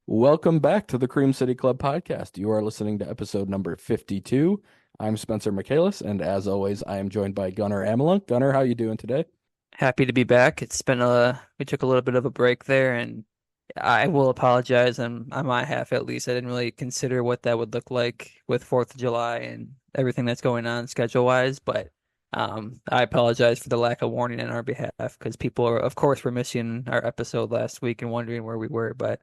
Welcome back to the Cream City Club podcast. You are listening to episode number 52. I'm Spencer Michaelis, and as always, I am joined by Gunnar Amelunk. Gunnar, how you doing today? Happy to be back. It's been we took a little bit of a break there, and I will apologize on my half at least. I didn't really consider what that would look like with 4th of July and everything that's going on schedule wise, but I apologize for the lack of warning on our behalf because people are, of course, were missing our episode last week and wondering where we were, but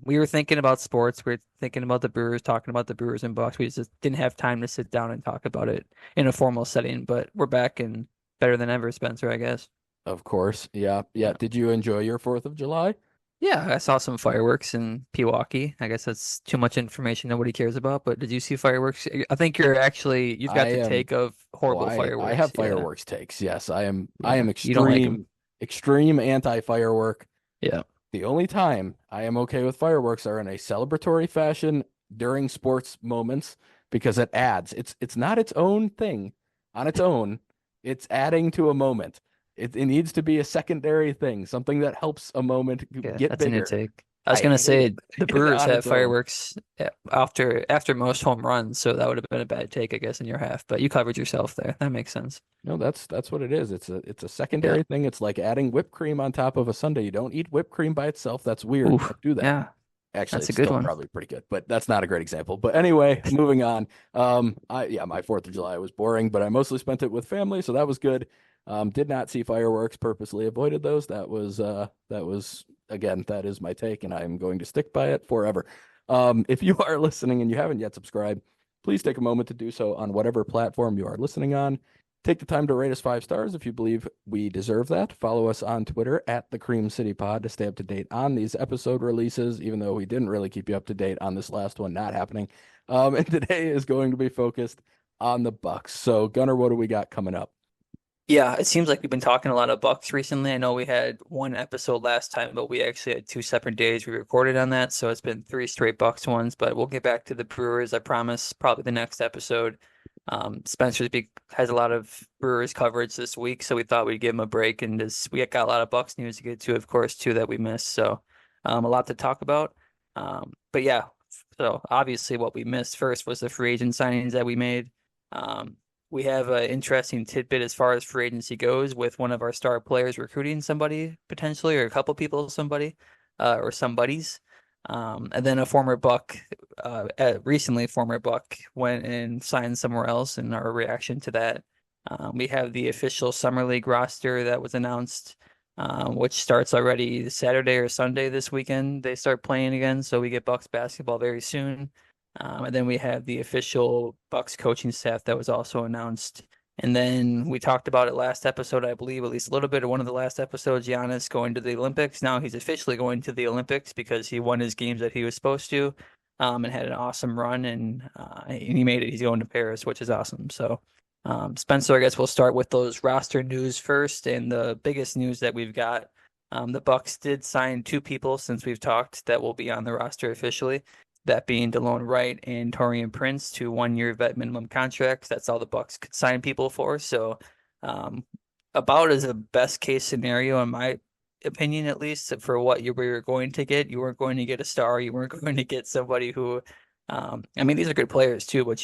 we were thinking about sports. We were thinking about the Brewers, talking about the Brewers and Bucks. We just didn't have time to sit down and talk about it in a formal setting, but we're back and better than ever, Spencer, I guess. Of course. Yeah. Yeah. Yeah. Did you enjoy your 4th of July? Yeah, I saw some fireworks in Pewaukee. I guess that's too much information nobody cares about, but did you see fireworks? I think you've I got the am, take of oh, horrible I fireworks. have Yeah. fireworks takes. Yes, I am Yeah. You don't like them. extreme anti-firework. Yeah. The only time I am okay with fireworks are in a celebratory fashion during sports moments because it adds. It's not its own thing on its own. It's adding to a moment. It needs to be a secondary thing, something that helps a moment Yeah, get that's a new bigger. take. I was I gonna hate say the it Brewers on have its own. fireworks after most home runs, so that would have been a bad take, I guess, in your half. But you covered yourself there. That makes sense. No, that's what it is. It's a Yeah. secondary thing. It's like adding whipped cream on top of a sundae. You don't eat whipped cream by itself. That's weird. Oof. Don't do that. Yeah, Actually, that's a it's good still one. probably pretty good, but that's not a great example. But anyway, moving on. My 4th of July was boring, but I mostly spent it with family, so that was good. Did not see fireworks, purposely avoided those. That was again, that is my take, and I'm going to stick by it forever. If you are listening and you haven't yet subscribed, please take a moment to do so on whatever platform you are listening on. Take the time to rate us 5 stars if you believe we deserve that. Follow us on Twitter at the Cream City Pod to stay up to date on these episode releases, even though we didn't really keep you up to date on this last one not happening. And today is going to be focused on the Bucks. So, Gunnar, what do we got coming up? Yeah, it seems like we've been talking a lot of Bucks recently. I know we had one episode last time, but we actually had two separate days we recorded on that, so it's been three straight Bucks ones. But we'll get back to the Brewers, I promise, probably the next episode. Has a lot of Brewers coverage this week, so we thought we'd give him a break, and we got a lot of Bucks news to get to, of course, too, that we missed. So a lot to talk about. But yeah, so obviously what we missed first was the free agent signings that we made. Um, we have an interesting tidbit as far as free agency goes with one of our star players recruiting somebody potentially, or a couple people, somebody, or somebodies. And then a former Buck, recently former Buck went and signed somewhere else, and our reaction to that. We have the official Summer League roster that was announced, which starts already Saturday or Sunday this weekend. They start playing again, so we get Bucks basketball very soon. And then we have the official Bucks coaching staff that was also announced. And then we talked about it last episode, I believe, at least a little bit, or one of the last episodes, Giannis going to the Olympics. Now he's officially going to the Olympics because he won his games that he was supposed to, and had an awesome run, and he made it. He's going to Paris, which is awesome. So, Spencer, I guess we'll start with those roster news first, and the biggest news that we've got. The Bucks did sign two people since we've talked that will be on the roster officially. That being Delon Wright and Taurean Prince to 1 year vet minimum contracts. That's all the Bucks could sign people for. So, um, about as a best case scenario, in my opinion, at least for what you were going to get. You weren't going to get a star. You weren't going to get somebody who, I mean, these are good players too, but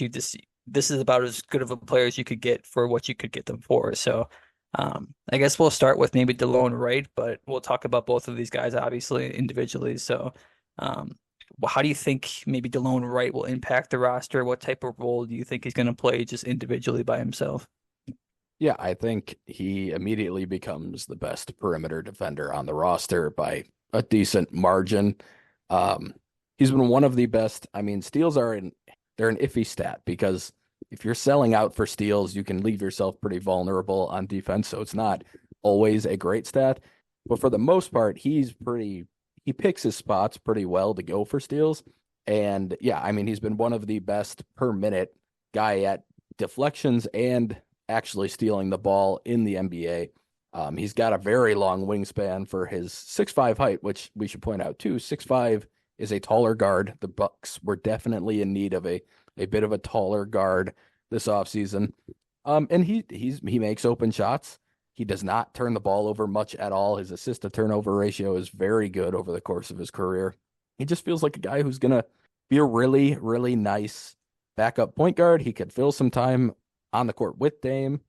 this is about as good of a player as you could get for what you could get them for. So, I guess we'll start with maybe Delon Wright, but we'll talk about both of these guys obviously individually. So, um, how do you think maybe Delon Wright will impact the roster? What type of role do you think he's going to play just individually by himself? Yeah, I think he immediately becomes the best perimeter defender on the roster by a decent margin. Um, he's been one of the best. I mean, they're an iffy stat because if you're selling out for steals, you can leave yourself pretty vulnerable on defense. So it's not always a great stat. But for the most part, he picks his spots pretty well to go for steals. And yeah, I mean, he's been one of the best per minute guy at deflections and actually stealing the ball in the NBA. He's got a very long wingspan for his 6'5" height, which we should point out too. 6'5" is a taller guard. The Bucks were definitely in need of a bit of a taller guard this offseason. And he makes open shots. He does not turn the ball over much at all. His assist to turnover ratio is very good over the course of his career. he just feels like a guy who's gonna be a really, really nice backup point guard. He could fill some time on the court with Dame.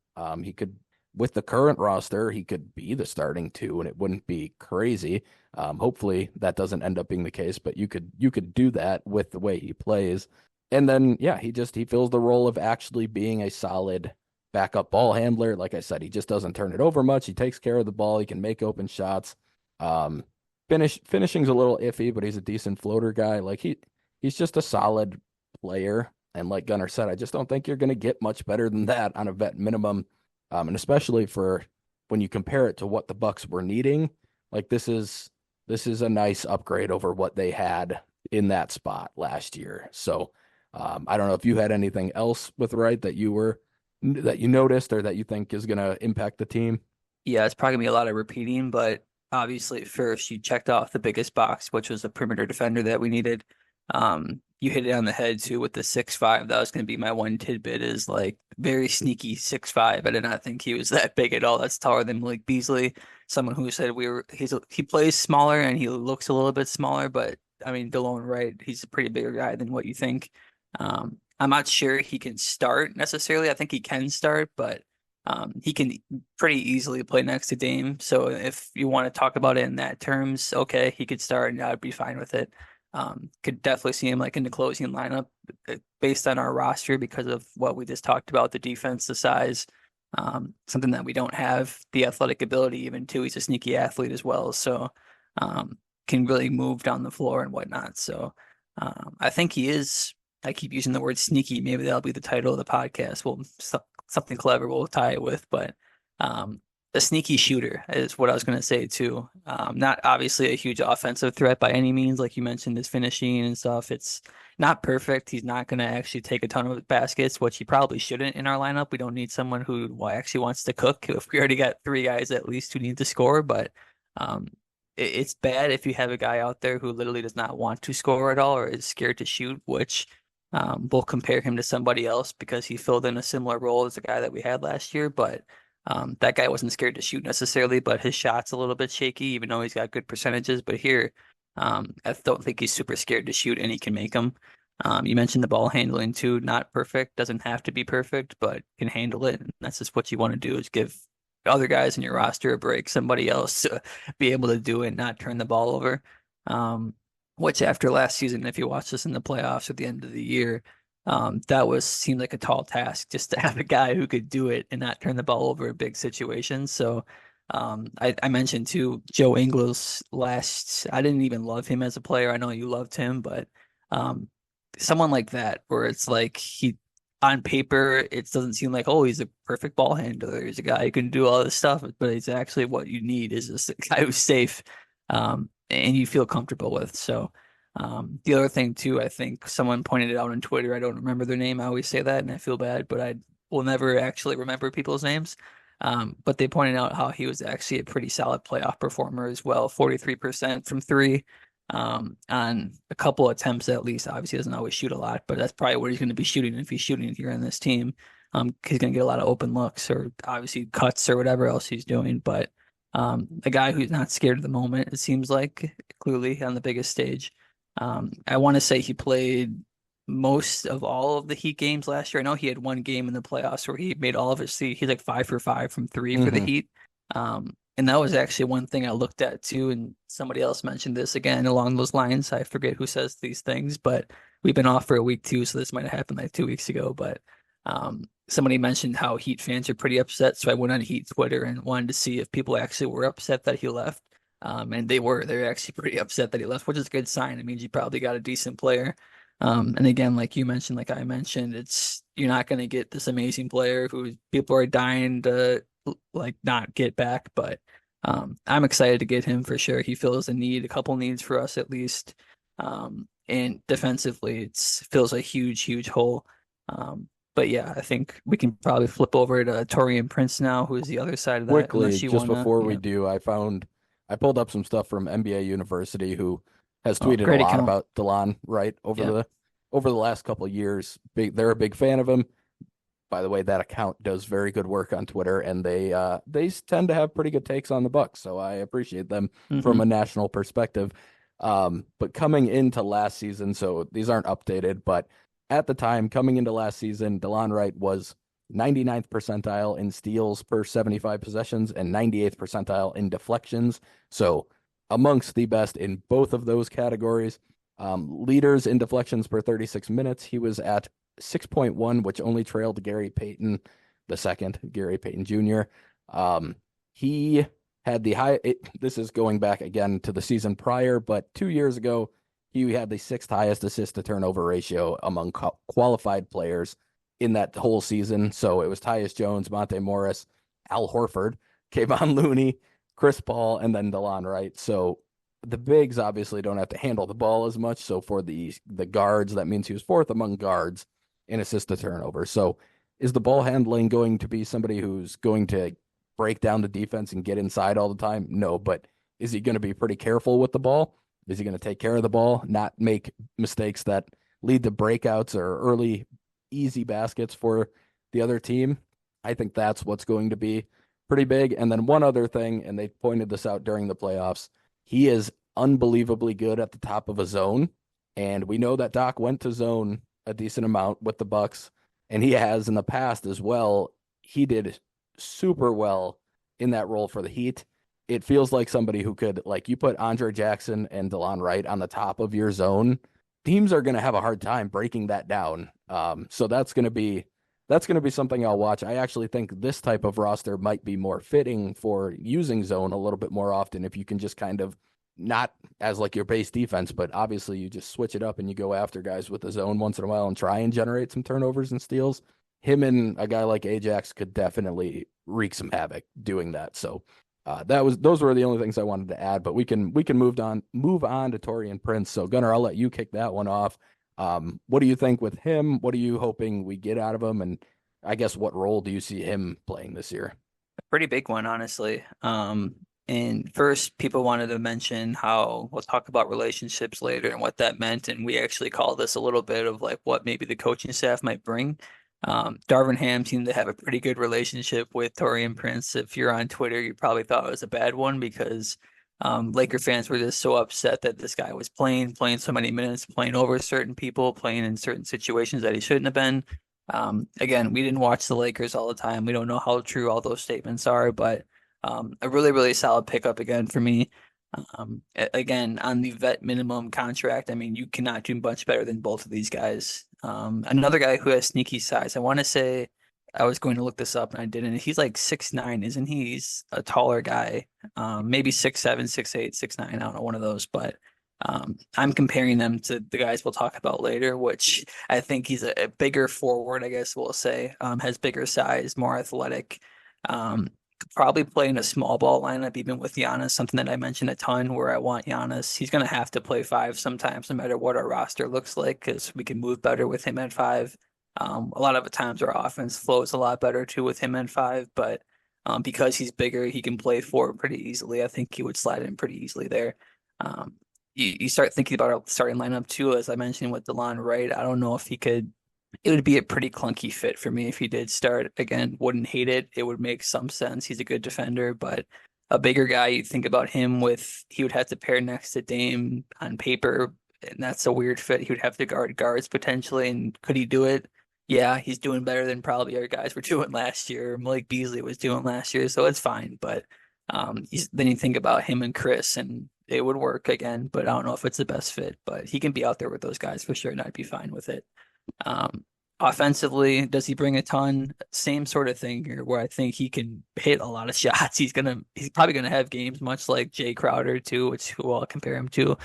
He could, with the current roster, he could be the starting two, and it wouldn't be crazy. Hopefully that doesn't end up being the case, but you could do that with the way he plays. And then yeah, he fills the role of actually being a solid backup ball handler. Like I said, he just doesn't turn it over much. He takes care of the ball. He can make open shots. Um, finishing's a little iffy, but he's a decent floater guy. Like he's just a solid player. And like Gunnar said, I just don't think you're going to get much better than that on a vet minimum. And especially for when you compare it to what the Bucks were needing, like this is a nice upgrade over what they had in that spot last year. So I don't know if you had anything else with Wright that you noticed or that you think is going to impact the team. Yeah, it's probably gonna be a lot of repeating, but obviously first you checked off the biggest box, which was the perimeter defender that we needed. You hit it on the head too with the 6'5". That was gonna be my one tidbit is like very sneaky 6'5". I did not think he was that big at all. That's taller than Malik Beasley. Someone who said he plays smaller and he looks a little bit smaller, but I mean Delon Wright, he's a pretty bigger guy than what you think. I'm not sure he can start necessarily. I think he can start, but he can pretty easily play next to Dame. So if you want to talk about it in that terms, okay, he could start and I'd be fine with it. Could definitely see him like in the closing lineup based on our roster because of what we just talked about, the defense, the size, something that we don't have, the athletic ability even too. He's a sneaky athlete as well. So can really move down the floor and whatnot. So I think he is. I keep using the word sneaky. Maybe that'll be the title of the podcast. Well, something clever we'll tie it with, but um, a sneaky shooter is what I was going to say too. Not obviously a huge offensive threat by any means, like you mentioned, his finishing and stuff. It's not perfect. He's not going to actually take a ton of baskets, which he probably shouldn't in our lineup. We don't need someone who actually wants to cook. If we already got three guys at least who need to score, but um, it's bad if you have a guy out there who literally does not want to score at all or is scared to shoot, which we'll compare him to somebody else because he filled in a similar role as the guy that we had last year. But that guy wasn't scared to shoot necessarily, but his shot's a little bit shaky, even though he's got good percentages. But here, I don't think he's super scared to shoot and he can make them. You mentioned the ball handling too, not perfect, doesn't have to be perfect, but can handle it. And that's just what you want to do is give other guys in your roster a break, somebody else to be able to do it, not turn the ball over. Um, which after last season, if you watch this in the playoffs at the end of the year, that was seemed like a tall task just to have a guy who could do it and not turn the ball over in big situations. So I mentioned too Joe Ingles last. I didn't even love him as a player. I know you loved him, but um, someone like that where it's like he on paper it doesn't seem like oh he's a perfect ball handler. He's a guy who can do all this stuff, but it's actually what you need is just a guy who's safe. And you feel comfortable with. So the other thing too, I think someone pointed it out on Twitter. I don't remember their name. I always say that, and I feel bad, but I will never actually remember people's names. But they pointed out how he was actually a pretty solid playoff performer as well, 43% from three. On a couple attempts at least. Obviously, he doesn't always shoot a lot, but that's probably what he's going to be shooting if he's shooting here in this team. He's going to get a lot of open looks or obviously cuts or whatever else he's doing. But a guy who's not scared of the moment, it seems like, clearly on the biggest stage. I want to say he played most of all of the Heat games last year. I know he had one game in the playoffs where he made all of his he's like 5 for 5 from three for the Hmm. Heat. And that was actually one thing I looked at too. And somebody else mentioned this again along those lines. I forget who says these things, but we've been off for a week too, so this might have happened like 2 weeks ago. But somebody mentioned how Heat fans are pretty upset, so I went on Heat Twitter and wanted to see if people actually were upset that he left. And they were. They're actually pretty upset that he left, which is a good sign. It means you probably got a decent player. And again, like you mentioned, like I mentioned, it's you're not going to get this amazing player who people are dying to like not get back. But I'm excited to get him for sure. He fills a couple needs for us at least. And defensively, it fills a huge, huge hole. But yeah, I think we can probably flip over to Taurean Prince now, who is the other side of that, Quickly, unless you just wanna, before we yeah. do, I pulled up some stuff from NBA University who has Oh, tweeted a great lot account. about Delon Wright Yeah. over the last couple of years. They're a big fan of him. By the way, that account does very good work on Twitter, and they tend to have pretty good takes on the Bucks. So I appreciate them from hmm a national perspective. But coming into last season, so these aren't updated, but at the time coming into last season, Delon Wright was 99th percentile in steals per 75 possessions and 98th percentile in deflections. So amongst the best in both of those categories. Leaders in deflections per 36 minutes, he was at 6.1, which only trailed Gary Payton the second, Gary Payton Jr. He had the this is going back again to the season prior, but 2 years ago, he had the sixth highest assist to turnover ratio among qualified players in that whole season. So it was Tyus Jones, Monte Morris, Al Horford, Kayvon Looney, Chris Paul, and then DeLon Wright. So the bigs obviously don't have to handle the ball as much. So for the guards, that means he was fourth among guards in assist to turnover. So is the ball handling going to be somebody who's going to break down the defense and get inside all the time? No, but is he going to be pretty careful with the ball? Is he going to take care of the ball, not make mistakes that lead to breakouts or early easy baskets for the other team? I think that's what's going to be pretty big. And then one other thing, and they pointed this out during the playoffs, he is unbelievably good at the top of a zone. And we know that Doc went to zone a decent amount with the Bucks, and he has in the past as well. He did super well in that role for the Heat. It feels like somebody who could, like, you put Andre Jackson and DeLon Wright on the top of your zone, teams are going to have a hard time breaking that down. So that's going to be something I'll watch. I actually think this type of roster might be more fitting for using zone a little bit more often if you can just kind of not as like your base defense, but obviously you just switch it up and you go after guys with the zone once in a while and try and generate some turnovers and steals. Him and a guy like Ajax could definitely wreak some havoc doing that. So those were the only things I wanted to add, but we can move on to Taurean Prince. So Gunnar, I'll let you kick that one off. What do you think with him? What are you hoping we get out of him? And I guess what role do you see him playing this year? A pretty big one, honestly. And first, people wanted to mention how we'll talk about relationships later and what that meant. And we actually call this a little bit of like what maybe the coaching staff might bring. Darvin Ham seemed to have a pretty good relationship with Taurean Prince. If you're on Twitter, you probably thought it was a bad one because Laker fans were just so upset that this guy was playing so many minutes, playing over certain people, playing in certain situations that he shouldn't have been. Again, we didn't watch the Lakers all the time. We don't know how true all those statements are, but a really, really solid pickup again for me. Again, on the vet minimum contract, I mean, you cannot do much better than both of these guys. Another guy who has sneaky size. I want to say I was going to look this up and I didn't. He's like 6'9", isn't he? He's a taller guy. Maybe 6'7", 6'8", 6'9". I don't know, one of those, but I'm comparing them to the guys we'll talk about later, which I think he's a bigger forward, I guess we'll say. Has bigger size, more athletic. Could probably play in a small ball lineup, even with Giannis, something that I mentioned a ton where I want Giannis. He's going to have to play five sometimes, no matter what our roster looks like, because we can move better with him at five. A lot of the times our offense flows a lot better too with him at five, but because he's bigger, he can play four pretty easily. I think he would slide in pretty easily there. You start thinking about our starting lineup too, as I mentioned with DeLon Wright. I don't know if he could. It would be a pretty clunky fit for me if he did start. Again, wouldn't hate it. It would make some sense. He's a good defender, but a bigger guy, you think about him with, he would have to pair next to Dame on paper, and that's a weird fit. He would have to guard guards potentially, and could he do it? Yeah, he's doing better than probably our guys were doing last year. Malik Beasley was doing last year, so it's fine. But then you think about him and Chris, and it would work again, but I don't know if it's the best fit. But he can be out there with those guys for sure, and I'd be fine with it. Offensively, does he bring a ton? Same sort of thing here, where I think he can hit a lot of shots. He's probably gonna have games much like Jay Crowder too, which who I'll compare him to.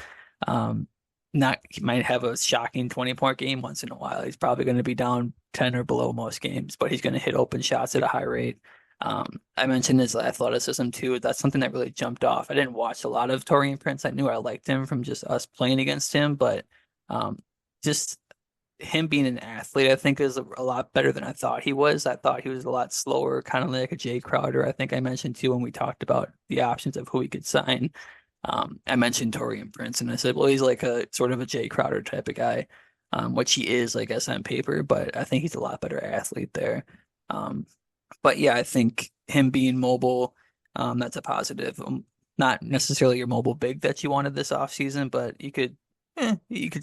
Not He might have a shocking 20-point game once in a while. He's probably going to be down 10 or below most games, but he's going to hit open shots at a high rate. I mentioned his athleticism too. That's something that really jumped off. I didn't watch a lot of Taurean Prince. I knew I liked him from just us playing against him, but just him being an athlete, I think, is a lot better than I thought he was. I thought he was a lot slower, kind of like a Jay Crowder. I think I mentioned too when we talked about the options of who he could sign. I mentioned Taurean Prince, and I said, well, he's like a sort of a Jay Crowder type of guy, which he is, I guess, on paper, but I think he's a lot better athlete there. But yeah, I think him being mobile, that's a positive. not necessarily your mobile big that you wanted this offseason, but you could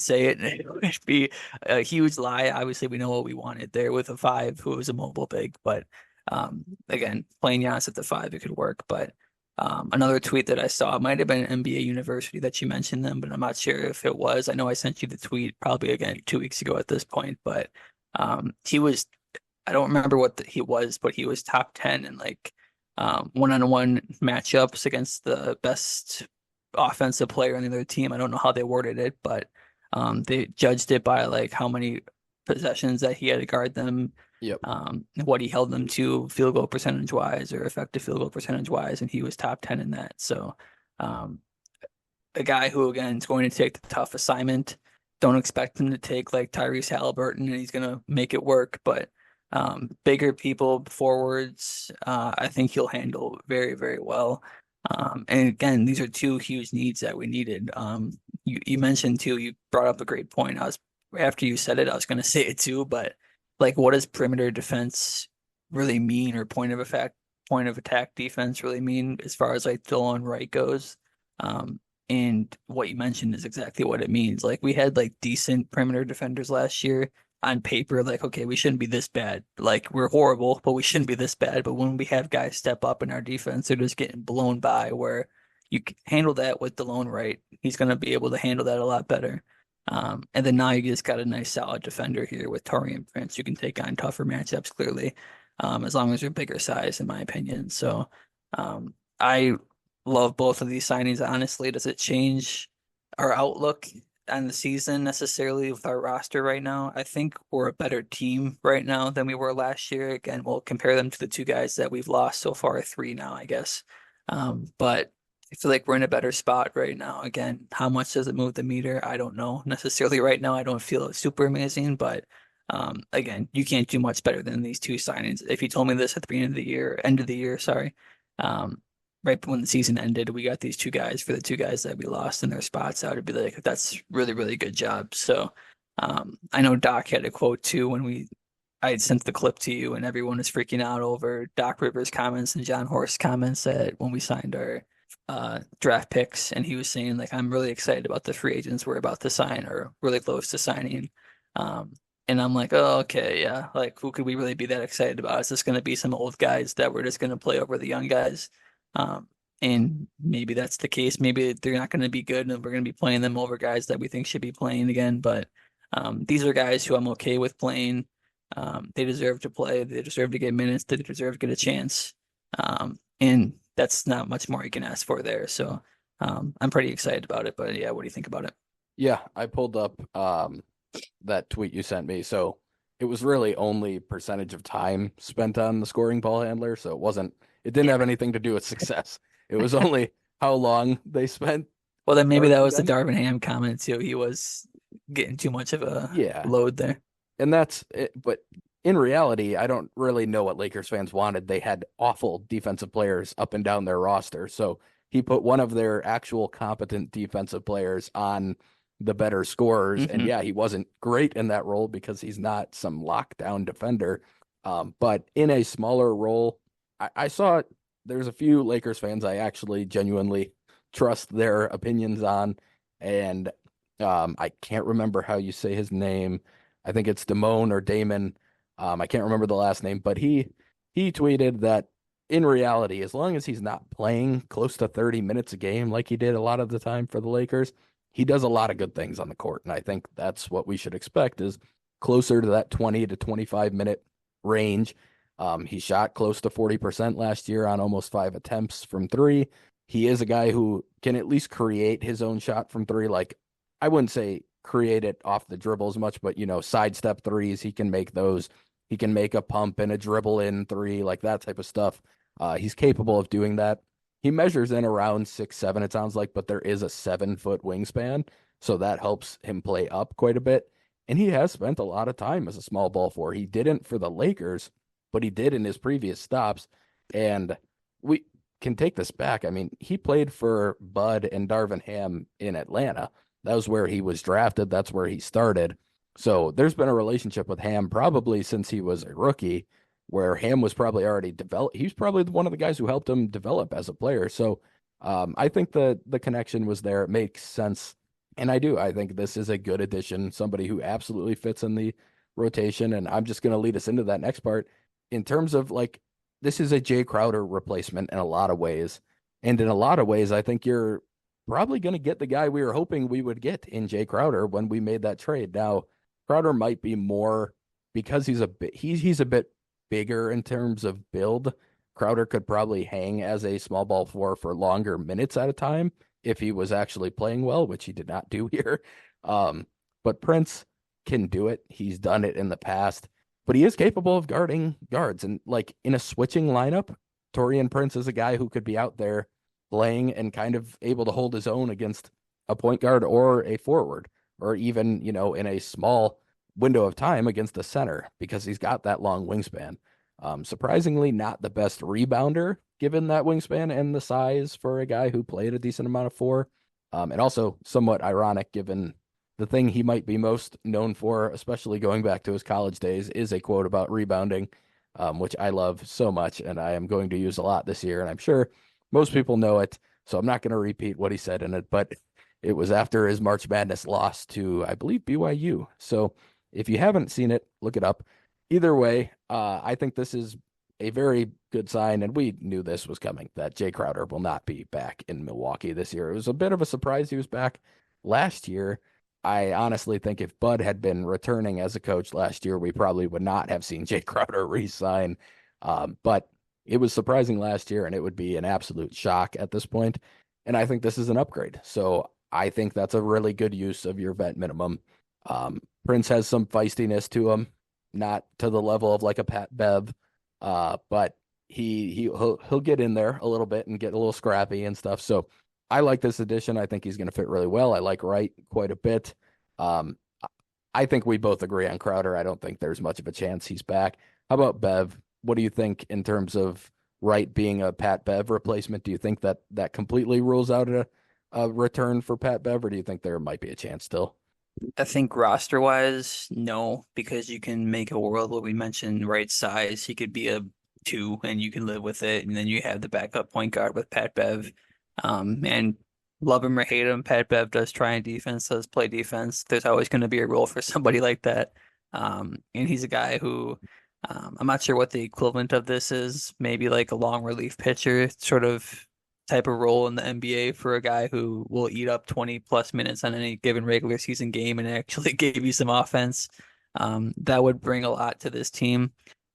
say it and it would be a huge lie. Obviously, we know what we wanted there with a five who was a mobile big, but again, playing Giannis at the five, it could work. But another tweet that I saw, it might have been NBA University that you mentioned them, but I'm not sure if it was. I know I sent you the tweet probably again 2 weeks ago at this point, but he was, I don't remember what he was, but he was top 10 in like one-on-one matchups against the best offensive player on the other team. I don't know how they worded it, but they judged it by like how many possessions that he had to guard them, Yep. what he held them to field goal percentage wise or effective field goal percentage wise, and he was top 10 in that. So um, a guy who again is going to take the tough assignment. Don't expect him to take like Tyrese Halliburton and he's gonna make it work, but bigger people forwards, I think he'll handle very, very well. And again, these are two huge needs that we needed. You mentioned too, you brought up a great point. I was after you said it, I was going to say it too, but like, what does perimeter defense really mean, or point of attack defense really mean as far as like Delon Wright goes? And what you mentioned is exactly what it means. Like we had like decent perimeter defenders last year on paper, like, okay, we shouldn't be this bad. Like, we're horrible, but we shouldn't be this bad. But when we have guys step up in our defense, they're just getting blown by. Where you can handle that with Delon Wright, he's going to be able to handle that a lot better. And then now you just got a nice solid defender here with Taurean Prince. You can take on tougher matchups clearly, as long as you're bigger size, in my opinion. So I love both of these signings. Honestly, does it change our outlook on the season necessarily with our roster right now? I think we're a better team right now than we were last year. Again, we'll compare them to the two guys that we've lost so far, three now, I guess. But I feel like we're in a better spot right now. Again, how much does it move the meter? I don't know necessarily right now. I don't feel super amazing, but again, you can't do much better than these two signings. If you told me this at the beginning of the year, end of the year, sorry, um, right when the season ended, we got these two guys for the two guys that we lost in their spots. I would be like, that's really, really good job. So I know Doc had a quote too when I had sent the clip to you and everyone was freaking out over Doc Rivers' comments and John Horst's comments that when we signed our draft picks, and he was saying like, I'm really excited about the free agents we're about to sign or really close to signing. Um, and I'm like, oh, okay, yeah. Like, who could we really be that excited about? Is this going to be some old guys that we're just going to play over the young guys? Um, and maybe that's the case. Maybe they're not going to be good, and we're going to be playing them over guys that we think should be playing again. But these are guys who I'm okay with playing. They deserve to play. They deserve to get minutes. They deserve to get a chance. And that's not much more you can ask for there. So I'm pretty excited about it. But yeah, what do you think about it? Yeah, I pulled up that tweet you sent me. So it was really only percentage of time spent on the scoring ball handler. So it didn't Yeah. have anything to do with success. It was only how long they spent Well, then maybe that guarding was the them. Darvin Ham comment too. He was getting too much of a Yeah. load there. And that's it. But in reality, I don't really know what Lakers fans wanted. They had awful defensive players up and down their roster. So he put one of their actual competent defensive players on the better scorers. And Hmm. yeah, he wasn't great in that role because he's not some lockdown defender. But in a smaller role, I saw there's a few Lakers fans I actually genuinely trust their opinions on. And I can't remember how you say his name. I think it's Damone or Damon. I can't remember the last name, but he tweeted that in reality, as long as he's not playing close to 30 minutes a game like he did a lot of the time for the Lakers, he does a lot of good things on the court. And I think that's what we should expect is closer to that 20 to 25 minute range. He shot close to 40% last year on almost 5 attempts from three. He is a guy who can at least create his own shot from three. Like, I wouldn't say create it off the dribble as much, but sidestep threes, he can make those. He can make a pump and a dribble in three, like that type of stuff. He's capable of doing that. He measures in around 6'7", it sounds like, but there is a 7-foot wingspan, so that helps him play up quite a bit. And he has spent a lot of time as a small ball four. He didn't for the Lakers, but he did in his previous stops. And we can take this back. I mean, he played for Bud and Darvin Ham in Atlanta. That was where he was drafted. That's where he started. So there's been a relationship with Ham probably since he was a rookie, where Ham was probably already developed. He was probably one of the guys who helped him develop as a player. So I think the connection was there. It makes sense. And I do. I think this is a good addition, somebody who absolutely fits in the rotation. And I'm just going to lead us into that next part. In terms of like, this is a Jay Crowder replacement in a lot of ways. And in a lot of ways, I think you're probably going to get the guy we were hoping we would get in Jay Crowder when we made that trade. Now, Crowder might be more because he's a bit bigger in terms of build. Crowder could probably hang as a small ball four for longer minutes at a time if he was actually playing well, which he did not do here. Um, but Prince can do it. He's done it in the past, but he is capable of guarding guards. And like in a switching lineup, Taurean Prince is a guy who could be out there playing and kind of able to hold his own against a point guard or a forward, or even, in a small window of time against the center because he's got that long wingspan. Surprisingly, not the best rebounder given that wingspan and the size for a guy who played a decent amount of four. And also somewhat ironic given the thing he might be most known for, especially going back to his college days, is a quote about rebounding, which I love so much and I am going to use a lot this year. And I'm sure most people know it, so I'm not going to repeat what he said in it, but it was after his March Madness loss to, I believe, BYU. So if you haven't seen it, look it up. Either way, I think this is a very good sign, and we knew this was coming, that Jay Crowder will not be back in Milwaukee this year. It was a bit of a surprise he was back last year. I honestly think if Bud had been returning as a coach last year, we probably would not have seen Jay Crowder re-sign. But it was surprising last year, and it would be an absolute shock at this point. And I think this is an upgrade. So I think that's a really good use of your vet minimum. Prince has some feistiness to him, not to the level of like a Pat Bev, but he'll get in there a little bit and get a little scrappy and stuff. So I like this addition. I think he's going to fit really well. I like Wright quite a bit. Um, I think we both agree on Crowder. I don't think there's much of a chance he's back. How about Bev? What do you think in terms of Wright being a Pat Bev replacement? Do you think that that completely rules out a return for Pat Bev, or do you think there might be a chance still? I think roster wise, no, because you can make a world where we mentioned right size. He could be a two and you can live with it. And then you have the backup point guard with Pat Bev. And love him or hate him, Pat Bev does try and defense, does play defense. There's always going to be a role for somebody like that. And he's a guy who I'm not sure what the equivalent of this is. Maybe like a long relief pitcher, sort of type of role in the NBA for a guy who will eat up 20 plus minutes on any given regular season game and actually give you some offense. That would bring a lot to this team.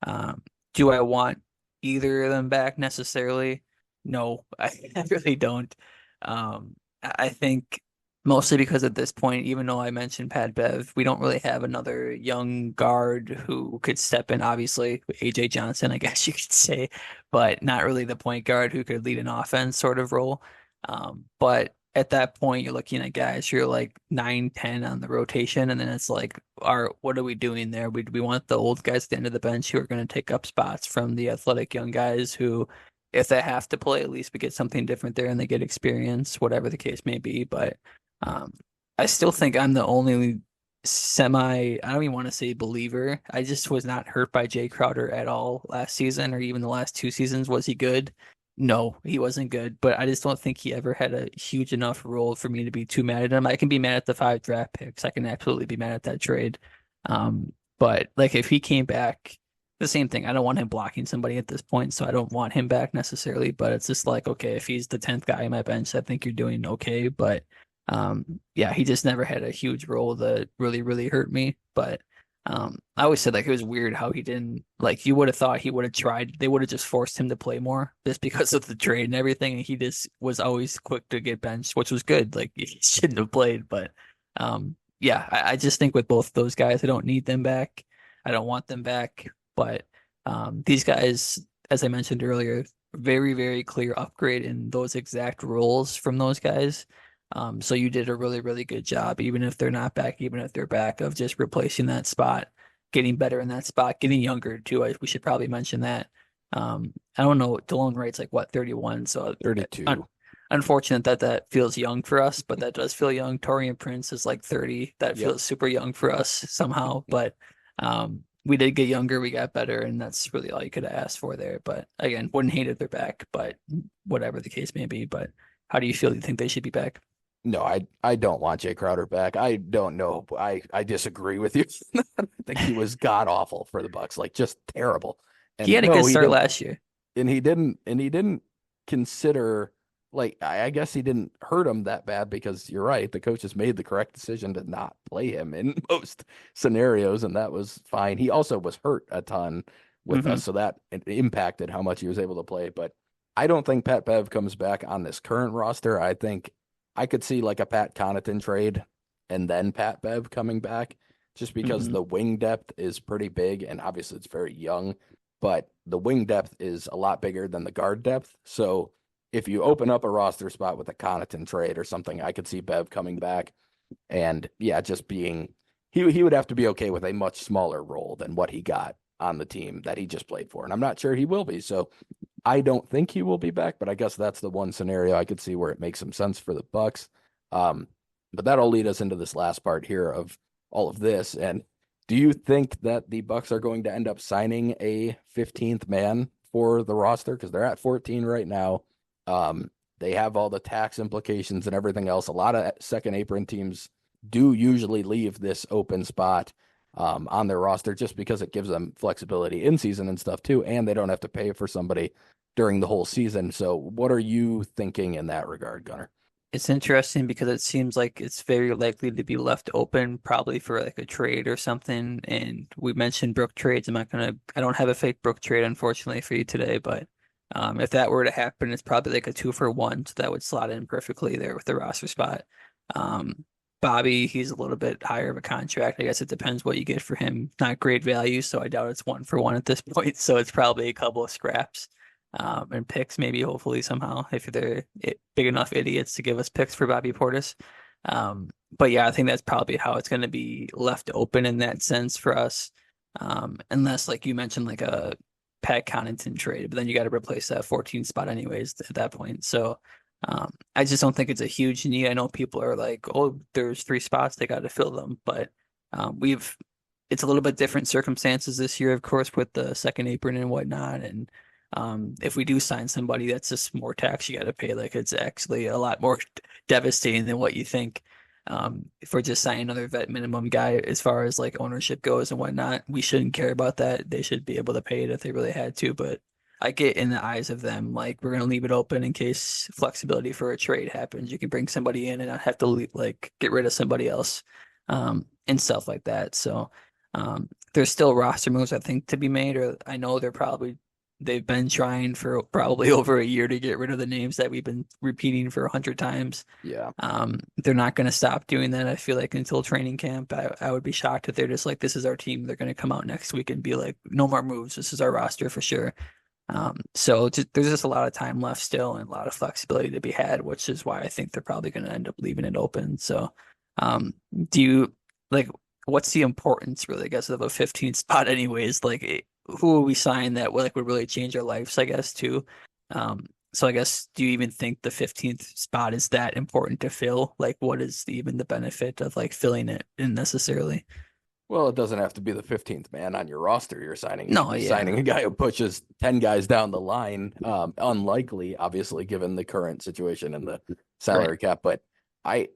Do I want either of them back necessarily? No, I really don't. I think mostly because at this point, even though I mentioned Pat Bev, we don't really have another young guard who could step in, obviously, AJ Johnson, I guess you could say, but not really the point guard who could lead an offense sort of role. But at that point, you're looking at guys who are like 9, 10 on the rotation, and then it's like, what are we doing there? We want the old guys at the end of the bench who are going to take up spots from the athletic young guys who, if they have to play, at least we get something different there and they get experience, whatever the case may be. But um, I still think I'm the only I don't even want to say believer. I just was not hurt by Jay Crowder at all last season or even the last 2 seasons. Was he good? No, he wasn't good, but I just don't think he ever had a huge enough role for me to be too mad at him. I can be mad at the 5 draft picks. I can absolutely be mad at that trade. But like if he came back, the same thing. I don't want him blocking somebody at this point, so I don't want him back necessarily. But it's just like, okay, if he's the 10th guy on my bench, I think you're doing okay. But yeah, he just never had a huge role that really, really hurt me. But I always said like it was weird how he didn't like you would have thought he would have tried, they would have just forced him to play more just because of the trade and everything. And he just was always quick to get benched, which was good. Like he shouldn't have played, but yeah, I just think with both those guys, I don't need them back. I don't want them back. But these guys, as I mentioned earlier, very, very clear upgrade in those exact roles from those guys. So you did a really, really good job, even if they're not back, even if they're back, of just replacing that spot, getting better in that spot, getting younger too. We should probably mention that. I don't know. Delon Wright's like what, 31? So 32. unfortunate that that feels young for us, but that does feel young. Taurean Prince is like 30. That Yep. feels super young for us somehow. But we did get younger, we got better, and that's really all you could have asked for there. But again, wouldn't hate if they're back, but whatever the case may be. But How do you feel? Do you think they should be back? No, I don't want Jay Crowder back. I don't know. I disagree with you. I think he was god awful for the Bucks, like just terrible. He And had a good no, he start didn't. last year. And he didn't consider, like, I guess he didn't hurt him that bad because you're right, the coaches made the correct decision to not play him in most scenarios, and that was fine. He also was hurt a ton with Hmm. us, so that impacted how much he was able to play. But I don't think Pat Bev comes back on this current roster. I think I could see like a Pat Connaughton trade and then Pat Bev coming back just because Hmm. the wing depth is pretty big and obviously it's very young, but the wing depth is a lot bigger than the guard depth. So if you open up a roster spot with a Connaughton trade or something, I could see Bev coming back and yeah, just being he would have to be okay with a much smaller role than what he got on the team that he just played for. And I'm not sure he will be. So I don't think he will be back, but I guess that's the one scenario I could see where it makes some sense for the Bucks. Um, but that'll lead us into this last part here of all of this. And do you think that the Bucks are going to end up signing a 15th man for the roster? Because they're at 14 right now. They have all the tax implications and everything else. A lot of second apron teams do usually leave this open spot on their roster just because it gives them flexibility in season and stuff too, and they don't have to pay for somebody during the whole season. So, what are you thinking in that regard, Gunnar? It's interesting because it seems like it's very likely to be left open, probably for like a trade or something. And we mentioned Brook trades. I don't have a fake Brook trade, unfortunately, for you today, but if that were to happen, it's probably like a 2-for-1, so that would slot in perfectly there with the roster spot. Um, Bobby, he's a little bit higher of a contract. I guess it depends what you get for him. Not great value, so I doubt it's 1-for-1 at this point. So it's probably a couple of scraps and picks maybe hopefully somehow if they're big enough idiots to give us picks for Bobby Portis. But yeah, I think that's probably how it's going to be left open in that sense for us. Unless like you mentioned like a Pat Connaughton trade, but then you got to replace that 14 spot anyways at that point. So I just don't think it's a huge need. I know people are like, oh, there's 3 spots, they got to fill them, but we've it's a little bit different circumstances this year, of course, with the second apron and whatnot. And if we do sign somebody, that's just more tax you got to pay. Like it's actually a lot more devastating than what you think. If we're just signing another vet minimum guy, as far as like ownership goes and whatnot, we shouldn't care about that. They should be able to pay it if they really had to. But I get in the eyes of them, like we're gonna leave it open in case flexibility for a trade happens. You can bring somebody in and not have to like get rid of somebody else, and stuff like that. So there's still roster moves I think to be made, or I know they've been trying for probably over a year to get rid of the names that we've been repeating for 100 times. Yeah. They're not going to stop doing that. I feel like until training camp, I would be shocked if they're just like, this is our team. They're going to come out next week and be like, no more moves. This is our roster for sure. There's just a lot of time left still and a lot of flexibility to be had, which is why I think they're probably going to end up leaving it open. So, um, do you like what's the importance really, I guess, of a 15th spot anyways? Who will we sign that would really change our lives, I guess, too? So I guess, do you even think the 15th spot is that important to fill? Like, what is even the benefit of like filling it in necessarily? Well, it doesn't have to be the 15th man on your roster you're signing. You could No, be yeah, signing a guy who pushes 10 guys down the line. Unlikely, obviously, given the current situation and the right. salary cap. But I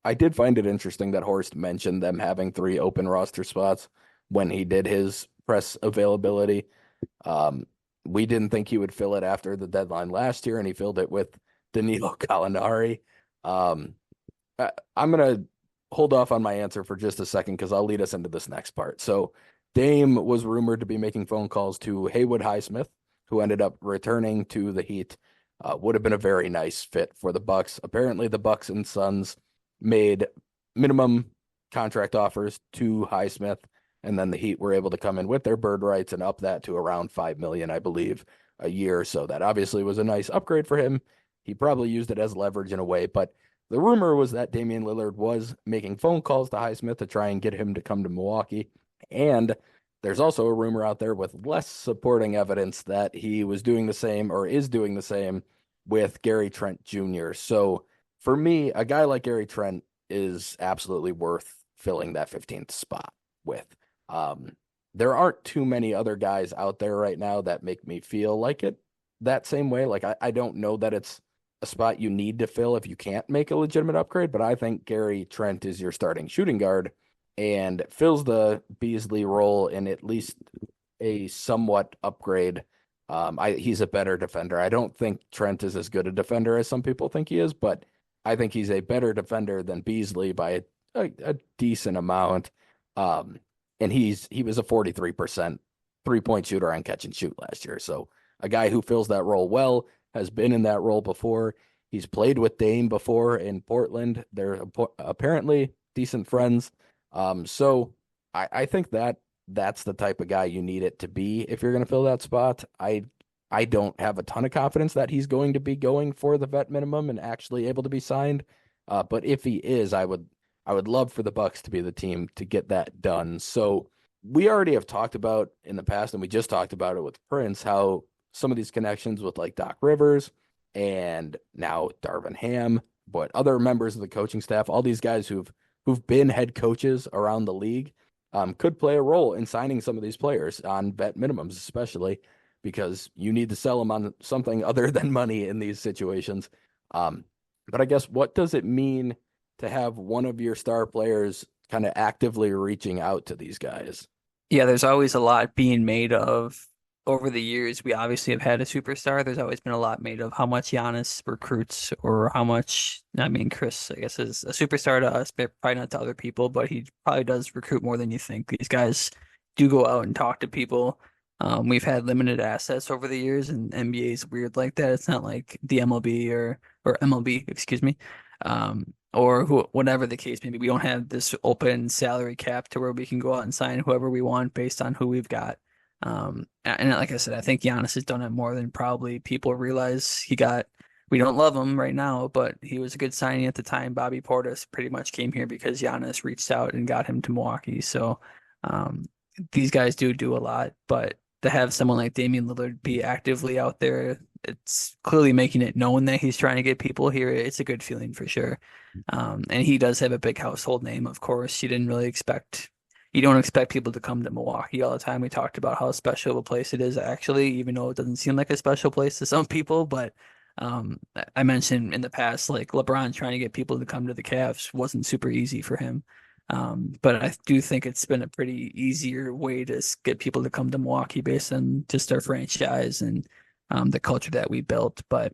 I did find it interesting that Horst mentioned them having 3 open roster spots when he did his press availability. Um, we didn't think he would fill it after the deadline last year, and he filled it with Danilo Gallinari. Um, I'm gonna hold off on my answer for just a second because I'll lead us into this next part. So Dame was rumored to be making phone calls to Haywood Highsmith, who ended up returning to the Heat. Would have been a very nice fit for the Bucks. Apparently, the Bucks and Suns made minimum contract offers to Highsmith, and then the Heat were able to come in with their bird rights and up that to around 5 million, I believe, a year. So that obviously was a nice upgrade for him. He probably used it as leverage in a way, but the rumor was that Damian Lillard was making phone calls to Highsmith to try and get him to come to Milwaukee. And there's also a rumor out there with less supporting evidence that he was doing the same or is doing the same with Gary Trent Jr. So for me, a guy like Gary Trent is absolutely worth filling that 15th spot with. Um, there aren't too many other guys out there right now that make me feel like it that same way. Like I don't know that it's a spot you need to fill if you can't make a legitimate upgrade, but I think Gary Trent is your starting shooting guard and fills the Beasley role in at least a somewhat upgrade. He's a better defender. I don't think Trent is as good a defender as some people think he is, but I think he's a better defender than Beasley by a decent amount. Um, and he was a 43% 3-point shooter on catch and shoot last year. So a guy who fills that role well, has been in that role before. He's played with Dame before in Portland. They're apparently decent friends. So I think that's the type of guy you need it to be if you're going to fill that spot. I don't have a ton of confidence that he's going to be going for the vet minimum and actually able to be signed. But if he is, I would love for the Bucks to be the team to get that done. So we already have talked about in the past, and we just talked about it with Prince, how some of these connections with like Doc Rivers and now Darvin Ham, but other members of the coaching staff, all these guys who've been head coaches around the league, could play a role in signing some of these players on vet minimums, especially because you need to sell them on something other than money in these situations. But I guess what does it mean to have one of your star players kind of actively reaching out to these guys? Yeah, there's always a lot being made of over the years. We obviously have had a superstar. There's always been a lot made of how much Giannis recruits or how much, I mean, Chris, I guess, is a superstar to us, but probably not to other people, but he probably does recruit more than you think. These guys do go out and talk to people. We've had limited assets over the years, and NBA is weird like that. It's not like the MLB or MLB, excuse me. Or whatever the case may be. We don't have this open salary cap to where we can go out and sign whoever we want based on who we've got. And like I said, I think Giannis has done it more than probably people realize. We don't love him right now, but he was a good signing at the time. Bobby Portis pretty much came here because Giannis reached out and got him to Milwaukee. So, these guys do a lot, but to have someone like Damian Lillard be actively out there, it's clearly making it known that he's trying to get people here. It's a good feeling for sure. And he does have a big household name, of course. You don't expect people to come to Milwaukee all the time. We talked about how special of a place it is actually, even though it doesn't seem like a special place to some people. But I mentioned in the past, like LeBron trying to get people to come to the Cavs wasn't super easy for him. But I do think it's been a pretty easier way to get people to come to Milwaukee based on just our franchise and the culture that we built. But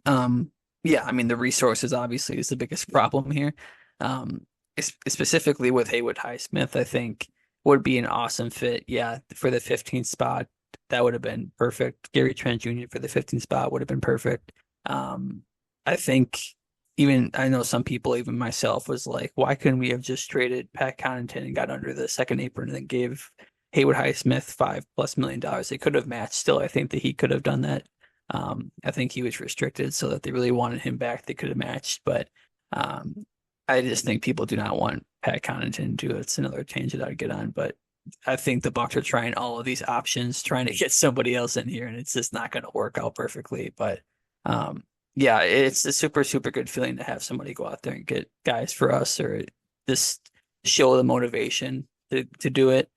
yeah, I mean, the resources obviously is the biggest problem here. Specifically with Haywood Highsmith, I think would be an awesome fit. Yeah, for the 15th spot, that would have been perfect. Gary Trent Jr. for the 15th spot would have been perfect. I think I know some people, even myself, was like, why couldn't we have just traded Pat Connaughton and got under the second apron and then gave Haywood Highsmith $5+ million? They could have matched still. I think that he could have done that. I think he was restricted so that they really wanted him back. They could have matched, but I just think people do not want Pat Connaughton to. It's another tangent I'd get on, but I think the Bucks are trying all of these options, trying to get somebody else in here, and it's just not going to work out perfectly. But yeah, it's a super, super good feeling to have somebody go out there and get guys for us or just show the motivation to do it.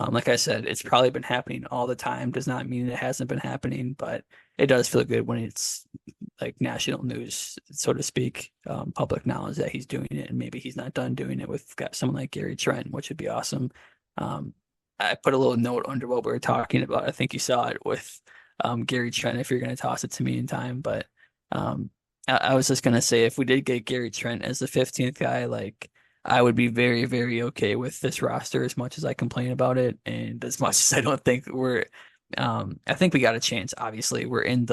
Like I said, it's probably been happening all the time. Does not mean it hasn't been happening, but it does feel good when it's like national news, so to speak, public knowledge that he's doing it, and maybe he's not done doing it with someone like Gary Trent, which would be awesome. I put a little note under what we were talking about. I think you saw it with Gary Trent, if you're going to toss it to me in time. But I was just going to say, if we did get Gary Trent as the 15th guy, like I would be very, very okay with this roster as much as I complain about it. And as much as I don't think I think we got a chance. Obviously, we're in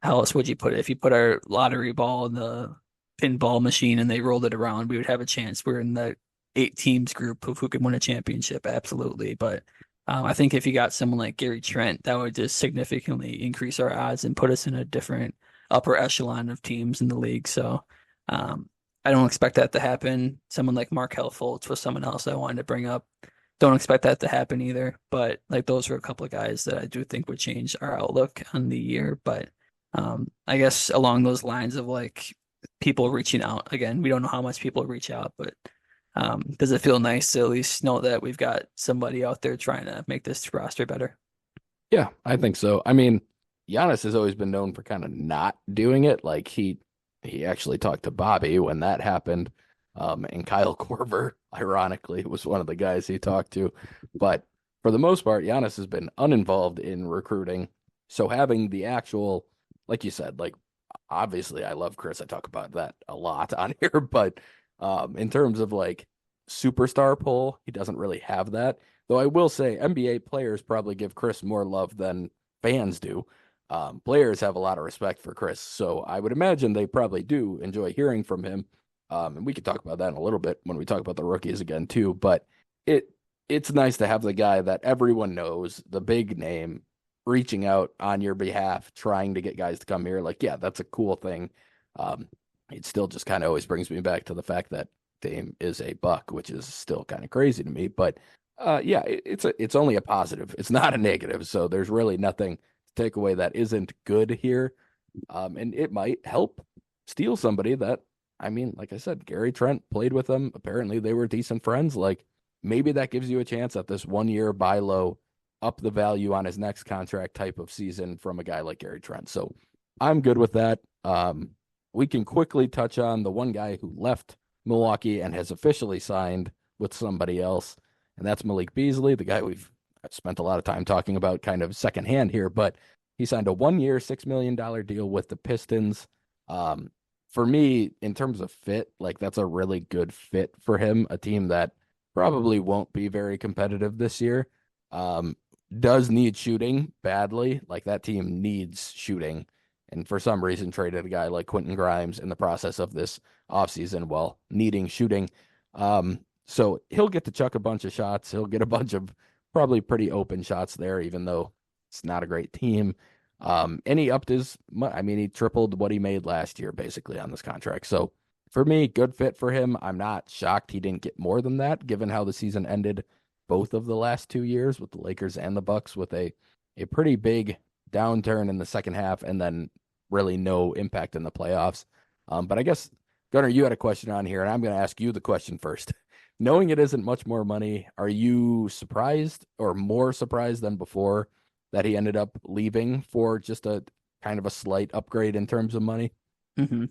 how else would you put it? If you put our lottery ball in the pinball machine and they rolled it around, we would have a chance. We're in the 8 teams group of who could win a championship. Absolutely. But I think if you got someone like Gary Trent, that would just significantly increase our odds and put us in a different upper echelon of teams in the league. So I don't expect that to happen. Someone like Markelle Fultz was someone else I wanted to bring up. Don't expect that to happen either. But like those are a couple of guys that I do think would change our outlook on the year. But I guess along those lines of like people reaching out again, we don't know how much people reach out, but does it feel nice to at least know that we've got somebody out there trying to make this roster better? Yeah, I think so. I mean, Giannis has always been known for kind of not doing it. Like he actually talked to Bobby when that happened. And Kyle Korver, ironically, was one of the guys he talked to. But for the most part, Giannis has been uninvolved in recruiting. So having the actual, like you said, like obviously I love Chris. I talk about that a lot on here, but in terms of like superstar pull, he doesn't really have that. Though I will say NBA players probably give Chris more love than fans do. Players have a lot of respect for Chris, so I would imagine they probably do enjoy hearing from him. And we could talk about that in a little bit when we talk about the rookies again too. But it it's nice to have the guy that everyone knows, the big name, reaching out on your behalf, trying to get guys to come here. Like, yeah, that's a cool thing. Um, it still just kind of always brings me back to the fact that Dame is a Buck, which is still kind of crazy to me. But yeah, it's only a positive. It's not a negative. So there's really nothing to take away that isn't good here. And it might help steal somebody that, I mean, like I said, Gary Trent played with them. Apparently they were decent friends. Like maybe that gives you a chance at this 1 year buy low, up the value on his next contract type of season from a guy like Gary Trent. So I'm good with that. We can quickly touch on the one guy who left Milwaukee and has officially signed with somebody else, and that's Malik Beasley, the guy we've spent a lot of time talking about kind of secondhand here, but he signed a 1 year, $6 million deal with the Pistons. For me, in terms of fit, like that's a really good fit for him, a team that probably won't be very competitive this year. Um, does need shooting badly. Like that team needs shooting. And for some reason traded a guy like Quentin Grimes in the process of this offseason while needing shooting. So he'll get to chuck a bunch of shots. He'll get a bunch of probably pretty open shots there, even though it's not a great team. And he upped his, I mean, he tripled what he made last year basically on this contract. So for me, good fit for him. I'm not shocked he didn't get more than that, given how the season ended both of the last 2 years with the Lakers and the Bucks with a pretty big downturn in the second half and then really no impact in the playoffs. But I guess, Gunnar, you had a question on here, and I'm going to ask you the question first. Knowing it isn't much more money, are you surprised or more surprised than before that he ended up leaving for just a kind of a slight upgrade in terms of money? Hmm.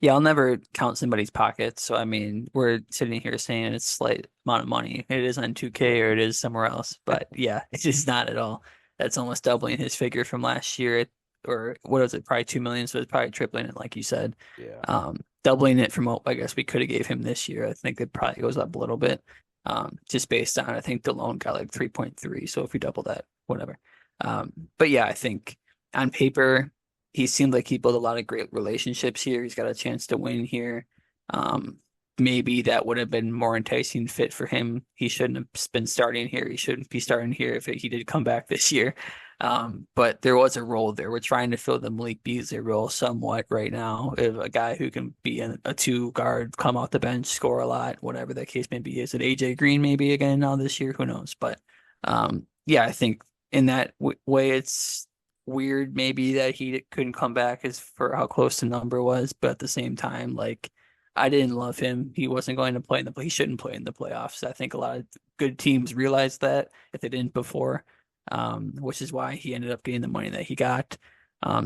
Yeah, I'll never count somebody's pockets. So I mean, we're sitting here saying it's slight amount of money. It is on 2K or it is somewhere else. But yeah, it is not at all. That's almost doubling his figure from last year, or what was it? Probably 2 million. So it's probably tripling it, like you said. Yeah. Doubling it from what I guess we could have gave him this year. I think it probably goes up a little bit. Just based on I think Delon got like 3.3. So if you double that, whatever. But yeah, I think on paper he seemed like he built a lot of great relationships here. He's got a chance to win here. Maybe that would have been more enticing fit for him. He shouldn't have been starting here. He shouldn't be starting here if he did come back this year. But there was a role there. We're trying to fill the Malik Beasley role somewhat right now. If a guy who can be a two guard, come off the bench, score a lot, whatever the case may be. Is it AJ Green maybe again now this year? Who knows? But yeah, I think in that way, it's weird maybe that he couldn't come back as for how close the number was, but at the same time, like I didn't love him. He wasn't going to play in the he shouldn't play in the playoffs. I think a lot of good teams realized that if they didn't before, which is why he ended up getting the money that he got.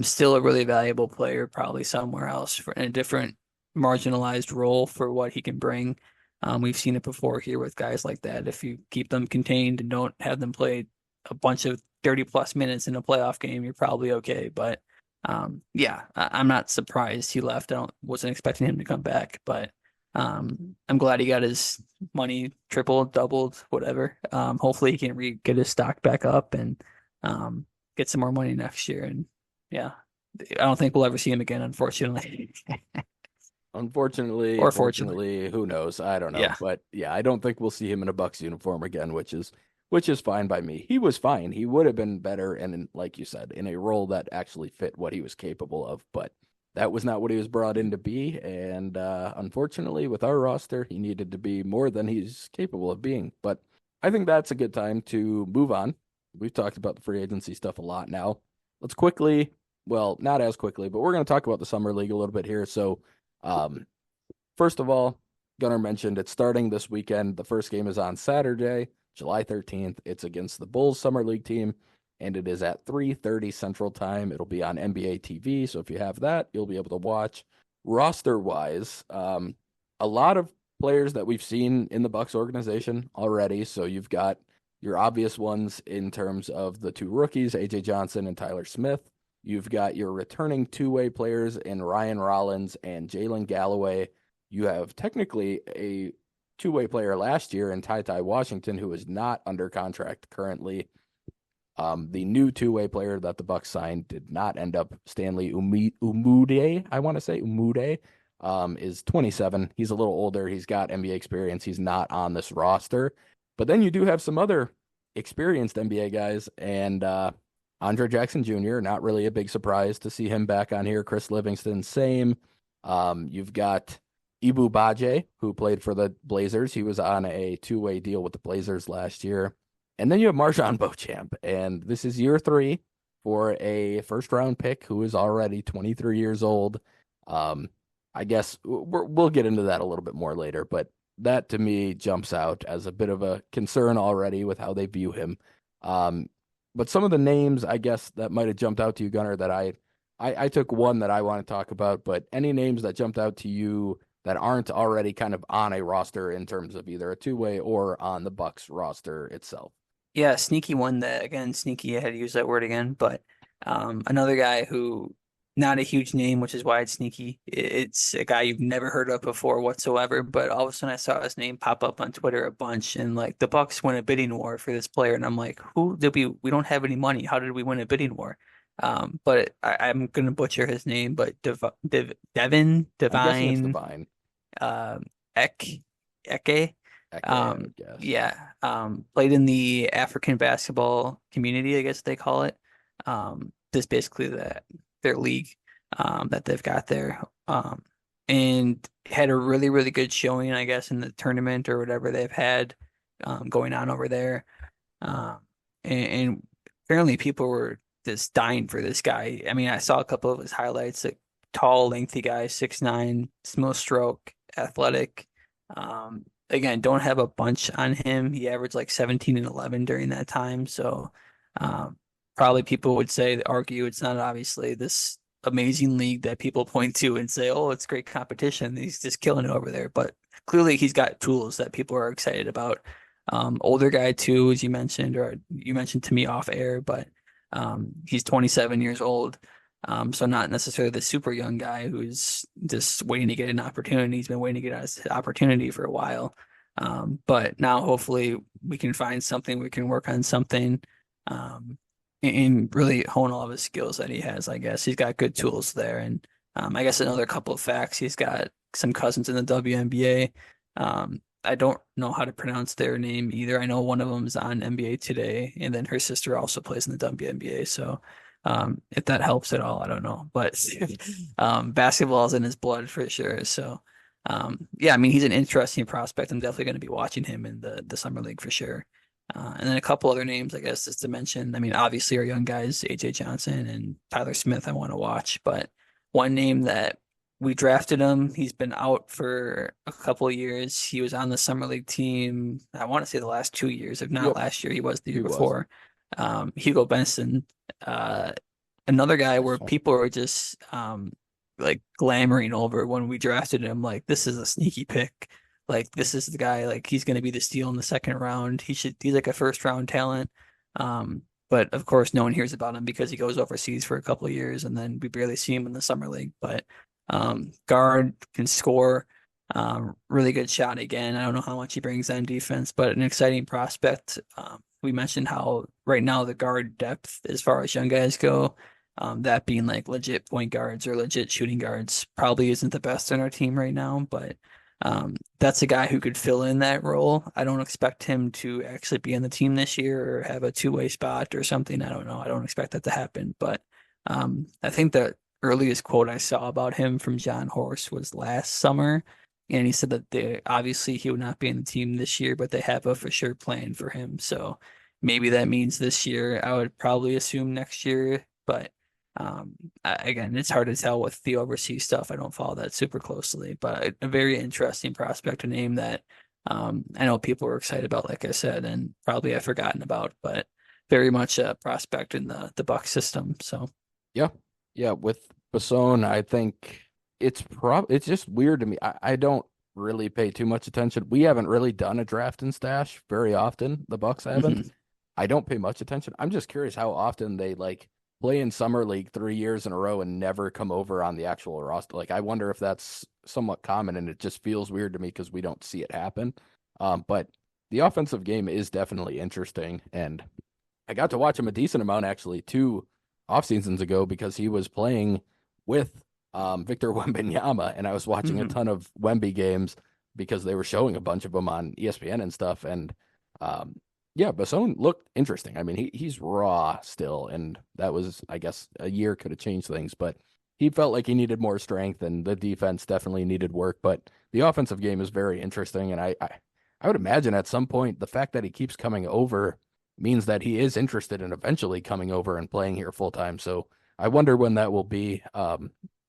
Still a really valuable player, probably somewhere else for in a different marginalized role for what he can bring. We've seen it before here with guys like that. If you keep them contained and don't have them play a bunch of 30 plus minutes in a playoff game, you're probably okay. But yeah, I'm not surprised he left. Wasn't expecting him to come back, but I'm glad he got his money tripled, doubled, whatever. Hopefully he can get his stock back up and get some more money next year. And yeah, I don't think we'll ever see him again, unfortunately. Unfortunately, Or fortunately. fortunately, who knows? I don't know. Yeah. But yeah, I don't think we'll see him in a Bucks uniform again, which is fine by me. He was fine. He would have been better and like you said, in a role that actually fit what he was capable of, but that was not what he was brought in to be. And unfortunately, with our roster, he needed to be more than he's capable of being. But I think that's a good time to move on. We've talked about the free agency stuff a lot now. Let's quickly, well, not as quickly, but we're going to talk about the summer league a little bit here. So um, first of all, Gunnar mentioned it's starting this weekend. The first game is on Saturday, July 13th. It's against the Bulls Summer League team. and it is at 3:30 Central Time. It'll be on NBA TV, so if you have that, you'll be able to watch. Roster-wise, a lot of players that we've seen in the Bucks organization already. So you've got your obvious ones in terms of the two rookies, AJ Johnson and Tyler Smith. You've got your returning two-way players in Ryan Rollins and Jalen Galloway. You have technically a two-way player last year in Ty Washington, who is not under contract currently. The new two-way player that the Bucks signed did not end up. Stanley Umude, I want to say Umude, is 27. He's a little older. He's got NBA experience. He's not on this roster. But then you do have some other experienced NBA guys, and Andre Jackson Jr., not really a big surprise to see him back on here. Chris Livingston, same. You've got Ibu Baje, who played for the Blazers. He was on a two-way deal with the Blazers last year. And then you have Marjon Beauchamp, and this is year 3 for a first-round pick who is already 23 years old. I guess we'll get into that a little bit more later, but that to me jumps out as a bit of a concern already with how they view him. But some of the names, I guess, that might have jumped out to you, Gunnar, that I took one that I want to talk about, but any names that jumped out to you that aren't already kind of on a roster in terms of either a two-way or on the Bucks roster itself? Yeah, sneaky one that again, sneaky, I had to use that word again, but another guy who not a huge name, which is why it's sneaky. It's a guy you've never heard of before whatsoever, but all of a sudden I saw his name pop up on Twitter a bunch and like the Bucks win a bidding war for this player and I'm like, who did we don't have any money. How did we win a bidding war? But I'm gonna butcher his name, but Devin I'm guessing it's Divine Divine. uh Eke. Eke, I would guess. Yeah. Played in the African basketball community, I guess they call it. This basically their league that they've got there. And had a really, really good showing, I guess, in the tournament or whatever they've had going on over there. And apparently people were just dying for this guy. I mean, I saw a couple of his highlights, like tall, lengthy guy, 6'9", smooth stroke, athletic. Again, don't have a bunch on him. He averaged like 17 and 11 during that time. So probably people would argue it's not obviously this amazing league that people point to and say, oh, it's great competition. He's just killing it over there. But clearly he's got tools that people are excited about. Older guy too, as you mentioned, or you mentioned to me off air, but he's 27 years old. So not necessarily the super young guy who's just waiting to get an opportunity. He's been waiting to get his opportunity for a while. But now hopefully we can find something, we can work on something, and really hone all of his skills that he has, I guess. He's got good tools there. And I guess another couple of facts, he's got some cousins in the WNBA. I don't know how to pronounce their name either. I know one of them is on NBA Today, and then her sister also plays in the WNBA. So if that helps at all, I don't know. But basketball is in his blood for sure. So yeah, I mean, he's an interesting prospect. I'm definitely going to be watching him in the summer league for sure. And then a couple other names, I guess, just to mention. I mean, obviously our young guys, AJ Johnson and Tyler Smith, I want to watch. But one name that we drafted him, he's been out for a couple of years. He was on the summer league team, I want to say the last 2 years. If not Yep, last year, he was the year he was. before. Hugo Benson, another guy where Nice one. people are just like glamoring over when we drafted him, like this is a sneaky pick. Like this is the guy, like he's gonna be the steal in the second round. He's like a first round talent. But of course no one hears about him because he goes overseas for a couple of years and then we barely see him in the summer league. But guard can score, really good shot again. I don't know how much he brings on defense, but an exciting prospect. We mentioned how right now the guard depth, as far as young guys go, that being like legit point guards or legit shooting guards, probably isn't the best on our team right now. But that's a guy who could fill in that role. I don't expect him to actually be on the team this year or have a two-way spot or something. I don't know. I don't expect that to happen. But I think the earliest quote I saw about him from John Horst was last summer. And he said that obviously he would not be in the team this year, but they have a for sure plan for him. So maybe that means this year. I would probably assume next year, but again, it's hard to tell with the overseas stuff. I don't follow that super closely, but a very interesting prospect, a name that I know people were excited about, like I said, and probably I've forgotten about, but very much a prospect in the Bucks system. So Yeah. Yeah. With Basone, I think it's just weird to me. I don't really pay too much attention. We haven't really done a draft and stash very often. The Bucks haven't. mhm. I don't pay much attention. I'm just curious how often they like play in summer league 3 years in a row and never come over on the actual roster. Like I wonder if that's somewhat common and it just feels weird to me because we don't see it happen. But the offensive game is definitely interesting, and I got to watch him a decent amount actually 2 off seasons ago because he was playing with Victor Wembanyama, and I was watching a Mhm. ton of Wemby games because they were showing a bunch of them on ESPN and stuff. And um, yeah, Basone looked interesting. I mean, he's raw still, and that was, I guess, a year could have changed things, but he felt like he needed more strength, and the defense definitely needed work. But the offensive game is very interesting, and I would imagine at some point the fact that he keeps coming over means that he is interested in eventually coming over and playing here full time. So I wonder when that will be.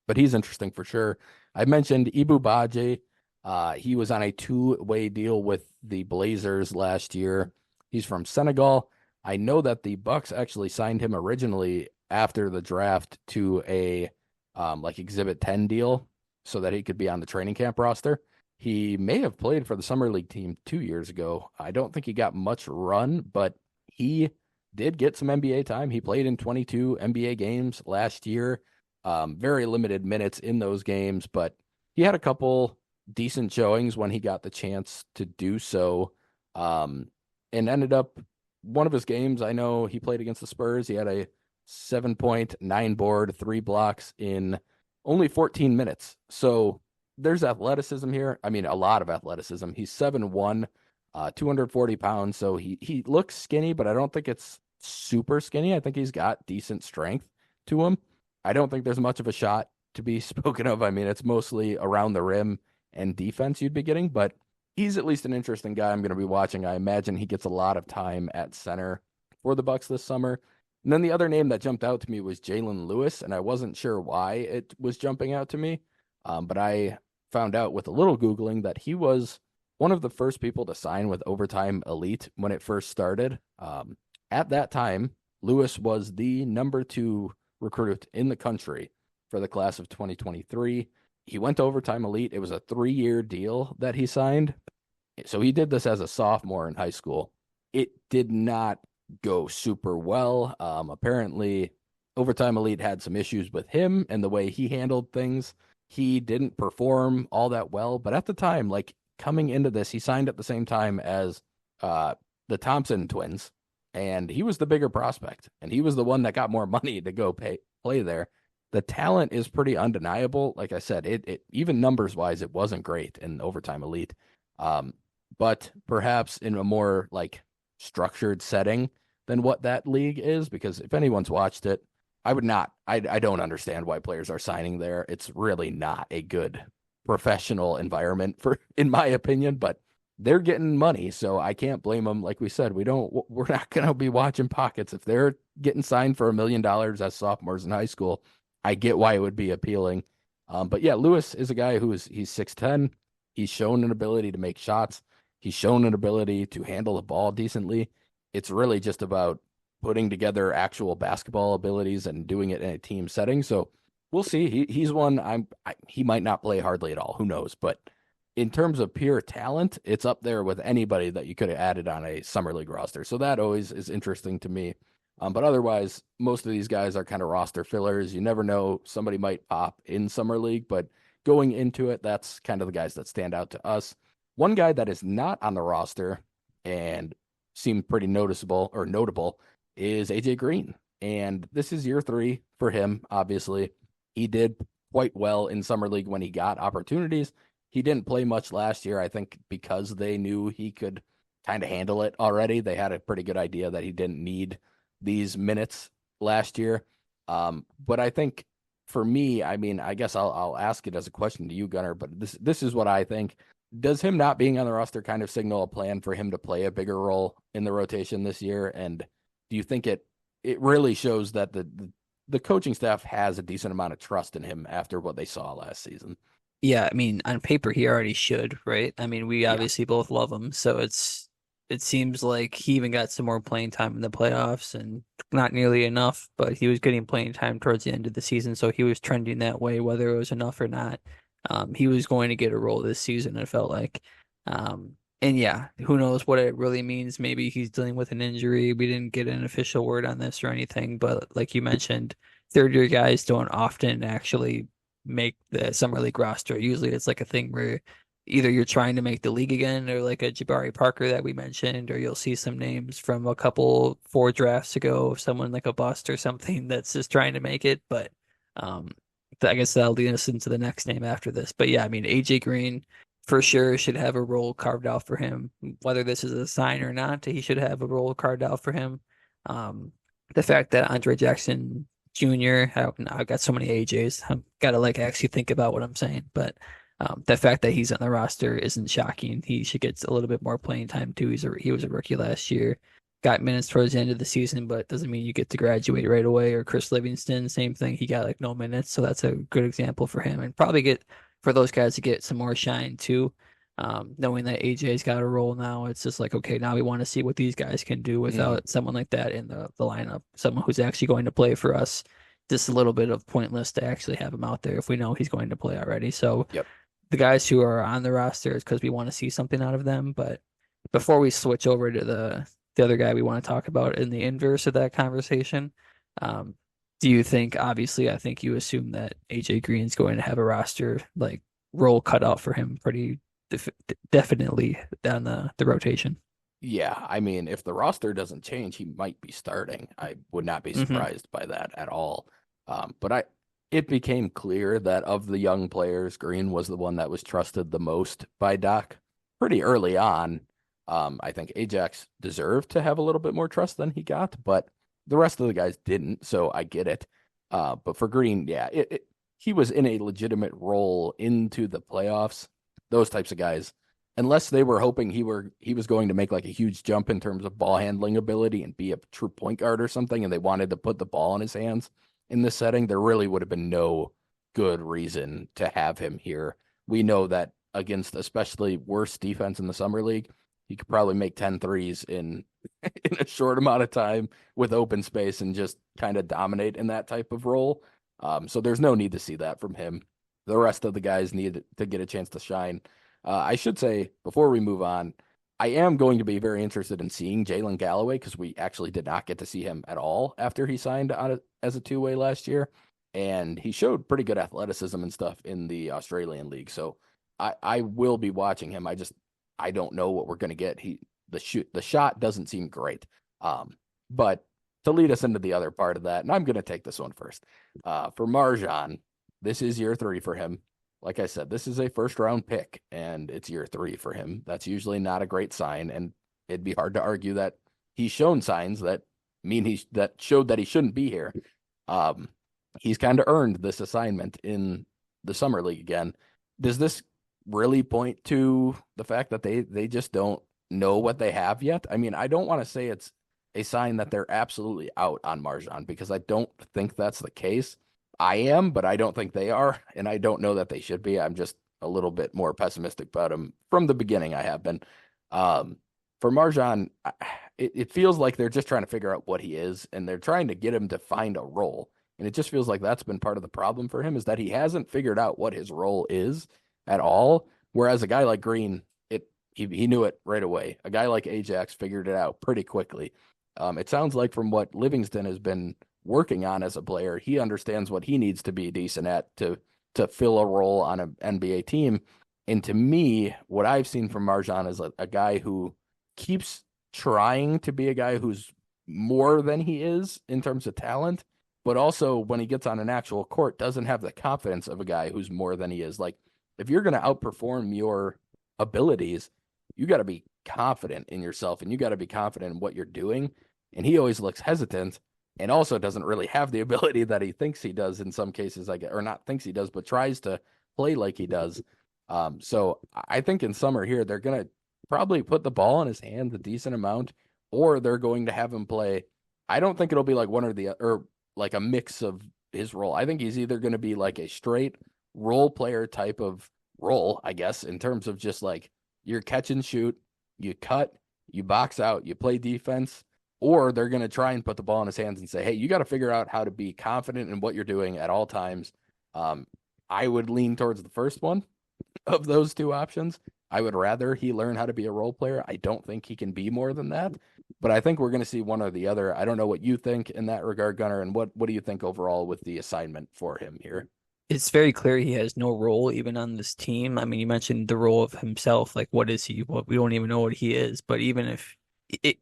But he's interesting for sure. I mentioned Ibu Baje. He was on a two-way deal with the Blazers last year. He's from Senegal. I know that the Bucks actually signed him originally after the draft to a like Exhibit 10 deal so that he could be on the training camp roster. He may have played for the summer league team 2 years ago. I don't think he got much run, but he did get some NBA time. He played in 22 NBA games last year. Very limited minutes in those games, but he had a couple decent showings when he got the chance to do so. Um, and ended up one of his games. I know he played against the Spurs. He had a 7 point, 9 board, 3 blocks in only 14 minutes. So there's athleticism here. I mean, a lot of athleticism. He's 7'1", 240 pounds. So he looks skinny, but I don't think it's super skinny. I think he's got decent strength to him. I don't think there's much of a shot to be spoken of. I mean, it's mostly around the rim and defense you'd be getting, but he's at least an interesting guy I'm going to be watching. I imagine he gets a lot of time at center for the Bucks this summer. And then the other name that jumped out to me was Jalen Lewis, and I wasn't sure why it was jumping out to me. But I found out with a little Googling that he was one of the first people to sign with Overtime Elite when it first started. At that time, Lewis was the number 2 recruit in the country for the class of 2023. He went to Overtime Elite. It was a 3-year deal that he signed. So he did this as a sophomore in high school. It did not go super well. Apparently, Overtime Elite had some issues with him and the way he handled things. He didn't perform all that well, but at the time, like coming into this, he signed at the same time as the Thompson twins, and he was the bigger prospect, and he was the one that got more money to go play there. The talent is pretty undeniable. Like I said, it even numbers wise, it wasn't great in Overtime Elite. Um, but perhaps in a more like structured setting than what that league is, because if anyone's watched it, I would not. I don't understand why players are signing there. It's really not a good professional environment for, in my opinion, but they're getting money, so I can't blame them. Like we said, we're not going to be watching pockets. If they're getting signed for $1 million as sophomores in high school, I get why it would be appealing. But yeah, Lewis is a guy he's 6'10". He's shown an ability to make shots. He's shown an ability to handle the ball decently. It's really just about putting together actual basketball abilities and doing it in a team setting. So we'll see. He's one he might not play hardly at all. Who knows? But in terms of pure talent, it's up there with anybody that you could have added on a summer league roster. So that always is interesting to me. But otherwise, most of these guys are kind of roster fillers. You never know, somebody might pop in summer league, but going into it, that's kind of the guys that stand out to us. One guy that is not on the roster and seemed pretty noticeable or notable is AJ Green. And this is year 3 for him, obviously. He did quite well in summer league when he got opportunities. He didn't play much last year, I think, because they knew he could kind of handle it already. They had a pretty good idea that he didn't need these minutes last year. But I think for me, I mean, I guess I'll ask it as a question to you, Gunnar, but this is what I think. Does him not being on the roster kind of signal a plan for him to play a bigger role in the rotation this year? And do you think it really shows that the coaching staff has a decent amount of trust in him after what they saw last season? Yeah, I mean, on paper he already should, right? I mean, we Yeah. obviously both love him, so it seems like he even got some more playing time in the playoffs and not nearly enough, but he was getting playing time towards the end of the season, so he was trending that way, whether it was enough or not. He was going to get a role this season, it felt like. And yeah, who knows what it really means. Maybe he's dealing with an injury. We didn't get an official word on this or anything, but like you mentioned, third year guys don't often actually make the summer league roster. Usually it's like a thing where either you're trying to make the league again, or like a Jabari Parker that we mentioned, or you'll see some names from a couple four drafts ago, someone like a bust or something that's just trying to make it. But um, I guess that'll lead us into the next name after this. But yeah, I mean, AJ Green for sure should have a role carved out for him. Whether this is a sign or not, he should have a role carved out for him. Um, the fact that Andre Jackson Jr. I've got so many AJs. I've got to like actually think about what I'm saying, but the fact that he's on the roster isn't shocking. He should get a little bit more playing time too. He was a rookie last year, got minutes towards the end of the season, but doesn't mean you get to graduate right away. Or Chris Livingston, same thing. He got like no minutes, so that's a good example for him, and probably get for those guys to get some more shine too. Knowing that AJ's got a role now, it's just like, okay, now we want to see what these guys can do Mhm. without someone like that in the lineup, someone who's actually going to play for us. Just a little bit of pointless to actually have him out there if we know he's going to play already. So Yep. the guys who are on the roster is because we want to see something out of them. But before we switch over to the other guy we want to talk about in the inverse of that conversation, um, do you think, obviously, I think you assume that AJ Green's going to have a roster like role cut out for him pretty definitely down the rotation. Yeah, I mean, if the roster doesn't change, he might be starting. I would not be Hmm. surprised by that at all. But it became clear that of the young players, Green was the one that was trusted the most by Doc pretty early on. I think Ajax deserved to have a little bit more trust than he got, but the rest of the guys didn't, so I get it. But for Green, yeah, he was in a legitimate role into the playoffs. Those types of guys, unless they were hoping he was going to make like a huge jump in terms of ball handling ability and be a true point guard or something, and they wanted to put the ball in his hands in this setting, there really would have been no good reason to have him here. We know that against especially worse defense in the summer league, he could probably make 10 threes in in a short amount of time with open space and just kind of dominate in that type of role. So there's no need to see that from him. The rest of the guys need to get a chance to shine. I should say before we move on, I am going to be very interested in seeing Jalen Galloway because we actually did not get to see him at all after he signed as a two-way last year, and he showed pretty good athleticism and stuff in the Australian league. So I will be watching him. I don't know what we're going to get. The shot doesn't seem great. But to lead us into the other part of that, and I'm going to take this one first. For Marjon, this is year 3 for him. Like I said, this is a first round pick and it's year 3 for him. That's usually not a great sign. And it'd be hard to argue that he's shown signs that that showed that he shouldn't be here. Um, he's kind of earned this assignment in the summer league again. Does this really point to the fact that they just don't know what they have yet? I mean, I don't want to say it's a sign that they're absolutely out on Marjon because I don't think that's the case. I am, but I don't think they are, and I don't know that they should be. I'm just a little bit more pessimistic about him from the beginning. I have been. Um, for Marjon, it feels like they're just trying to figure out what he is, and they're trying to get him to find a role. And it just feels like that's been part of the problem for him is that he hasn't figured out what his role is at all. Whereas a guy like Green, he knew it right away. A guy like Ajax figured it out pretty quickly. It sounds like from what Livingston has been working on as a player, he understands what he needs to be decent at to fill a role on an NBA team. And to me, what I've seen from Marjon is a guy who keeps trying to be a guy who's more than he is in terms of talent, but also when he gets on an actual court, doesn't have the confidence of a guy who's more than he is. Like, if you're going to outperform your abilities, you got to be confident in yourself and you got to be confident in what you're doing. And he always looks hesitant and also doesn't really have the ability that he thinks he does in some cases, I guess, or not thinks he does, but tries to play like he does. So I think in summer here, they're going to probably put the ball in his hand a decent amount, or they're going to have him play. I don't think it'll be like one or the or like a mix of his role. I think he's either going to be like a straight role player type of role, I guess, in terms of just like you're catch and shoot, you cut, you box out, you play defense, or they're going to try and put the ball in his hands and say, hey, you got to figure out how to be confident in what you're doing at all times. Um, I would lean towards the first one of those two options. I would rather he learn how to be a role player. I don't think he can be more than that, but I think we're going to see one or the other. I don't know what you think in that regard, Gunnar, and what do you think overall with the assignment for him here? It's very clear he has no role even on this team. I mean, you mentioned the role of himself. Like, what is he? What we don't even know what he is. But even if,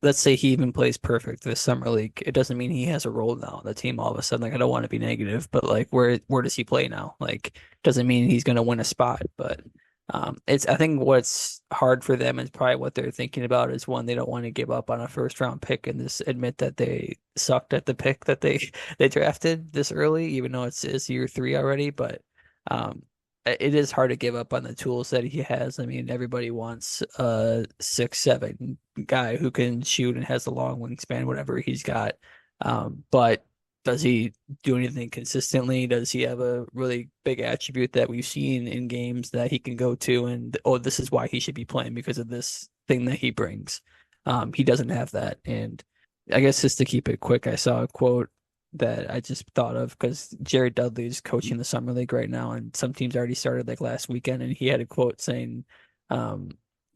let's say he even plays perfect this summer league, it doesn't mean he has a role now on the team all of a sudden. Like, I don't want to be negative, but like, where does he play now? Like, doesn't mean he's going to win a spot. But it's I think what's hard for them is probably what they're thinking about is one, they don't want to give up on a first round pick and just admit that they sucked at the pick that they drafted this early, even though it's year three already. But um, it is hard to give up on the tools that he has. I mean, everybody wants a 6'7" guy who can shoot and has a long wingspan, whatever he's got. But does he do anything consistently? Does he have a really big attribute that we've seen in games that he can go to and, oh, this is why he should be playing because of this thing that he brings? He doesn't have that. And I guess just to keep it quick, I saw a quote that I just thought of because Jared Dudley is coaching the summer league right now, and some teams already started like last weekend, and he had a quote saying,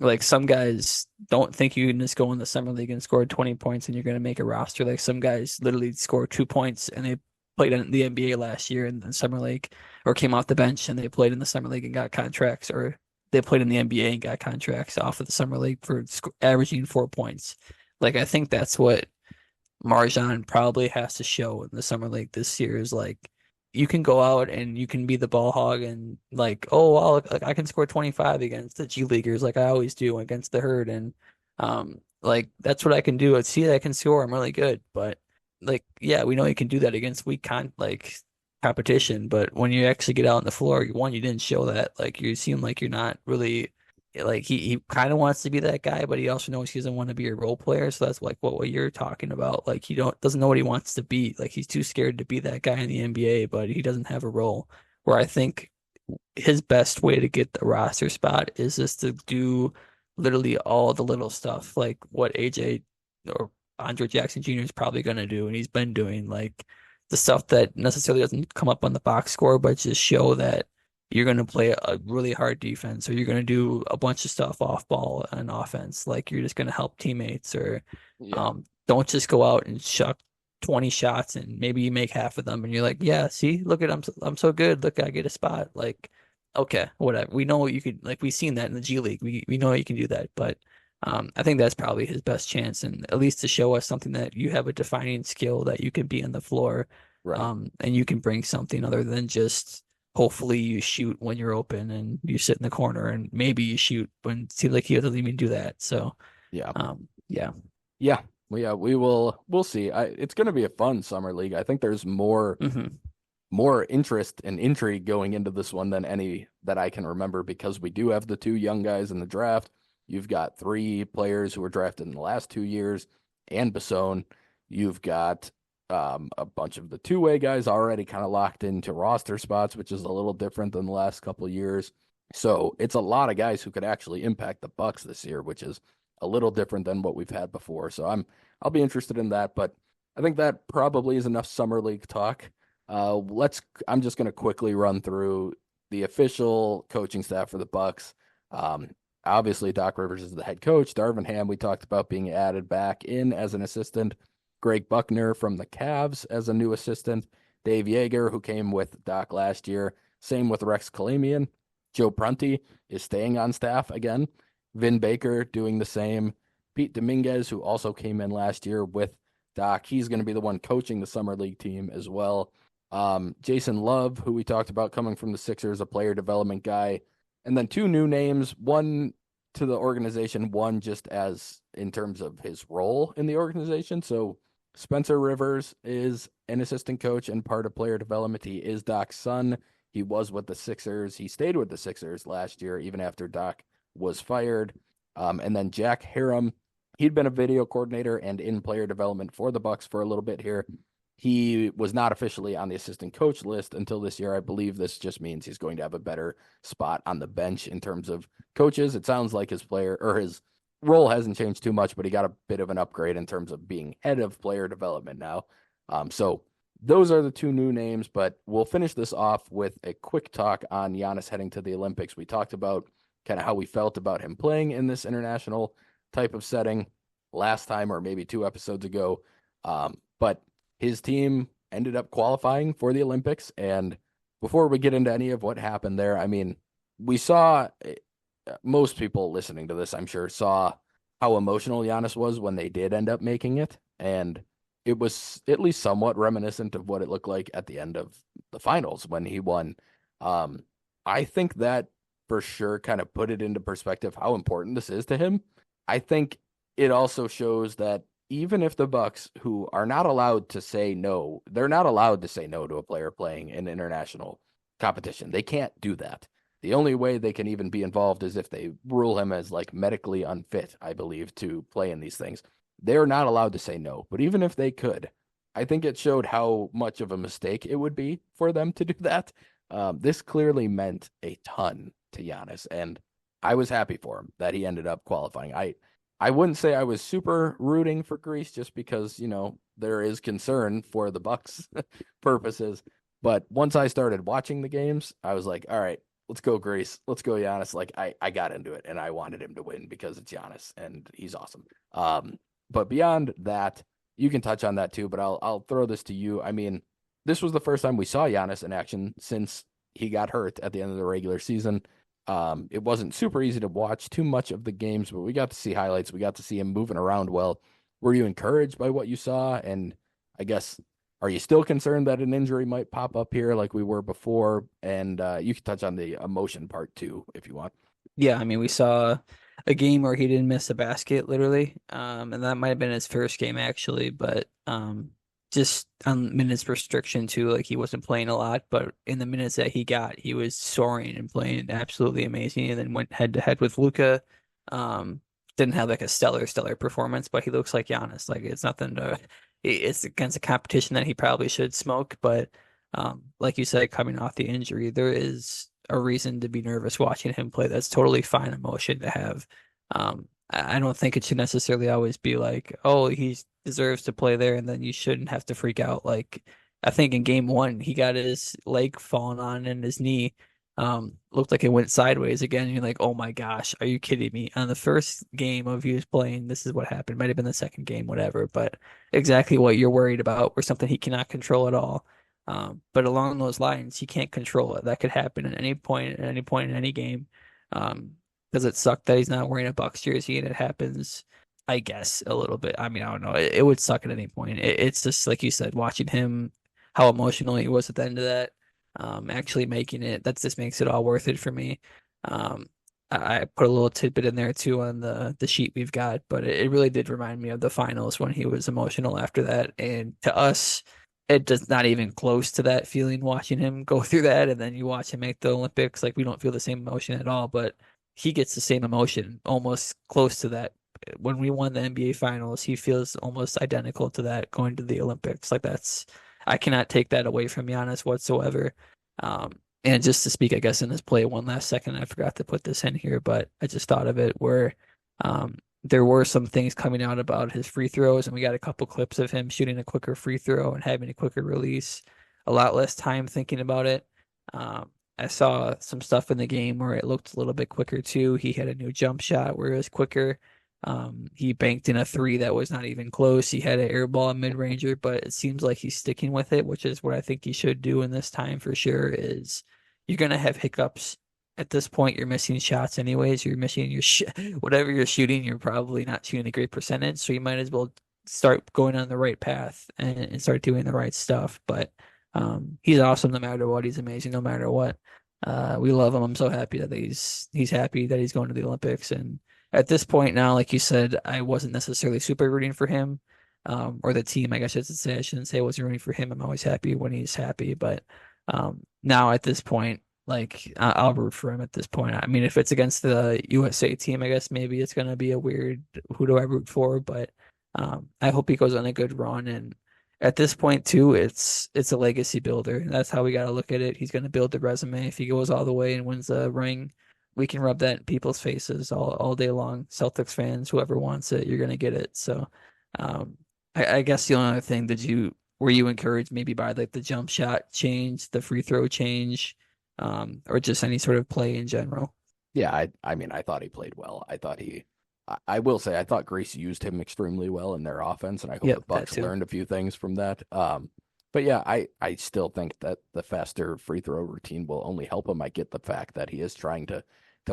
like some guys don't think you can just go in the summer league and score 20 points and you're going to make a roster. Like some guys literally score 2 points and they played in the NBA last year in the summer league, or came off the bench and they played in the summer league and got contracts, or they played in the NBA and got contracts off of the summer league for averaging 4 points. Like I think that's what Marjon probably has to show in the summer league this year is like you can go out and you can be the ball hog and like, oh well, like I can score 25 against the G Leaguers like I always do against the herd, and like that's what I can do. I see that I can score. I'm really good, but like yeah, we know you can do that against like competition, but when you actually get out on the floor, one, you didn't show that. Like you seem like you're not really like he kind of wants to be that guy, but he also knows he doesn't want to be a role player. So that's like what you're talking about. Like he don't doesn't know what he wants to be. Like he's too scared to be that guy in the NBA, but he doesn't have a role. Where I think his best way to get the roster spot is just to do literally all the little stuff, like what AJ or Andre Jackson Jr. is probably going to do, and he's been doing like the stuff that necessarily doesn't come up on the box score, but just show that you're going to play a really hard defense, or you're going to do a bunch of stuff off ball and offense. Like you're just going to help teammates, or Yeah. don't just go out and chuck 20 shots and maybe you make half of them and you're like, yeah, see, look at I'm so good. Look, I get a spot. Like, okay, whatever. We know you could like we've seen that in the G League. We know you can do that, but I think that's probably his best chance, and at least to show us something that you have a defining skill that you can be on the floor, Right. and you can bring something other than just hopefully you shoot when you're open and you sit in the corner and maybe you shoot when it seems like he doesn't even do that. So, Yeah. yeah. Yeah. Well, yeah, we'll see. It's going to be a fun summer league. I think there's Hmm. more interest and intrigue going into this one than any that I can remember because we do have the two young guys in the draft. You've got three players who were drafted in the last 2 years and Basone. You've got a bunch of the two-way guys already kind of locked into roster spots, which is a little different than the last couple of years. So it's a lot of guys who could actually impact the Bucks this year, which is a little different than what we've had before. So I'll be interested in that, but I think that probably is enough summer league talk. I'm just going to quickly run through the official coaching staff for the Bucks. Um, Obviously Doc Rivers is the head coach. Darvin Ham, we talked about being added back in as an assistant. Greg Buckner from the Cavs as a new assistant. Dave Yeager, who came with Doc last year. Same with Rex Kalamian. Joe Prunty is staying on staff again. Vin Baker doing the same. Pete Dominguez, who also came in last year with Doc, he's going to be the one coaching the summer league team as well. Jason Love, who we talked about coming from the Sixers, a player development guy. And then two new names, one to the organization, one just as in terms of his role in the organization. So Spencer Rivers is an assistant coach and part of player development. He is Doc's son. He was with the Sixers. He stayed with the Sixers last year, even after Doc was fired. And then Jack Harum, he'd been a video coordinator and in player development for the Bucks for a little bit here. He was not officially on the assistant coach list until this year. I believe this just means he's going to have a better spot on the bench in terms of coaches. It sounds like his role hasn't changed too much, but he got a bit of an upgrade in terms of being head of player development now. So those are the two new names, but we'll finish this off with a quick talk on Giannis heading to the Olympics. We talked about kind of how we felt about him playing in this international type of setting last time, or maybe 2 episodes ago. But his team ended up qualifying for the Olympics. And before we get into any of what happened there, I mean, we saw most people listening to this, I'm sure, saw how emotional Giannis was when they did end up making it. And it was at least somewhat reminiscent of what it looked like at the end of the finals when he won. Um, I think that for sure kind of put it into perspective how important this is to him. I think it also shows that even if the Bucks, who are not allowed to say no, they're not allowed to say no to a player playing in international competition. They can't do that. The only way they can even be involved is if they rule him as like medically unfit, I believe, to play in these things. They're not allowed to say no. But even if they could, I think it showed how much of a mistake it would be for them to do that. This clearly meant a ton to Giannis, and I was happy for him that he ended up qualifying. I wouldn't say I was super rooting for Greece just because, there is concern for the Bucks purposes. But once I started watching the games, I was like, all right, let's go Greece. Let's go Giannis. Like I got into it and I wanted him to win because it's Giannis and he's awesome. But beyond that, you can touch on that too, but I'll throw this to you. I mean, this was the first time we saw Giannis in action since he got hurt at the end of the regular season. It wasn't super easy to watch too much of the games, but we got to see highlights. We got to see him moving around well. Were you encouraged by what you saw? And I guess, are you still concerned that an injury might pop up here like we were before? And you can touch on the emotion part too, if you want. Yeah, I mean, we saw a game where he didn't miss a basket, literally. And that might have been his first game actually, but just on minutes restriction too, like he wasn't playing a lot, but in the minutes that he got, he was soaring and playing absolutely amazing. And then went head to head with Luka. Didn't have like a stellar performance, but he looks like Giannis. Like it's nothing to it's against a competition that he probably should smoke, but like you said, coming off the injury, there is a reason to be nervous watching him play. That's totally fine emotion to have. I don't think it should necessarily always be like, oh, he deserves to play there, and then you shouldn't have to freak out. Like I think in game one, he got his leg fallen on and his knee looked like it went sideways again. And you're like, oh my gosh, are you kidding me? On the first game of he was playing, this is what happened. Might have been the second game, whatever, but exactly what you're worried about or something he cannot control at all. But along those lines, he can't control it. That could happen at any point in any game. Does it suck that he's not wearing a Bucks jersey and it happens? I guess a little bit. I mean, I don't know. It would suck at any point. It's just like you said, watching him, how emotional he was at the end of that, actually making it. That just makes it all worth it for me. I put a little tidbit in there too on the sheet we've got, but it really did remind me of the finals when he was emotional after that. And to us, it does not even close to that feeling watching him go through that. And then you watch him make the Olympics, like we don't feel the same emotion at all, but he gets the same emotion, almost close to that. When we won the NBA finals, he feels almost identical to that going to the Olympics. Like I cannot take that away from Giannis whatsoever. And just to speak, I guess, in this play, one last second, I forgot to put this in here, but I just thought of it where there were some things coming out about his free throws, and we got a couple clips of him shooting a quicker free throw and having a quicker release, a lot less time thinking about it. I saw some stuff in the game where it looked a little bit quicker too. He had a new jump shot where it was quicker. He banked in a three that was not even close. He had an air ball mid-ranger, but it seems like he's sticking with it, which is what I think he should do in this time for sure. Is you're gonna have hiccups at this point. You're missing shots anyways. You're missing your whatever you're shooting. You're probably not shooting a great percentage, so you might as well start going on the right path and start doing the right stuff. But he's awesome no matter what. He's amazing no matter what. We love him. I'm so happy that he's happy that he's going to the Olympics. And at this point now, like you said, I wasn't necessarily super rooting for him, or the team, I guess I should say. I shouldn't say I wasn't rooting for him. I'm always happy when he's happy. But now at this point, like I'll root for him at this point. I mean, if it's against the USA team, I guess maybe it's gonna be a weird who do I root for, but I hope he goes on a good run. And at this point too, it's a legacy builder. That's how we got to look at it. He's going to build the resume if he goes all the way and wins the ring. we can rub that in people's faces all day long. Celtics fans, whoever wants it, you're gonna get it. So, um, I guess the only other thing, were you encouraged maybe by like the jump shot change, the free throw change, or just any sort of play in general? Yeah, I mean, I thought he played well. I will say, I thought Greece used him extremely well in their offense, and I hope the Yep, that Bucks too. learned a few things from that. But yeah, I still think that the faster free throw routine will only help him. I get the fact that he is trying to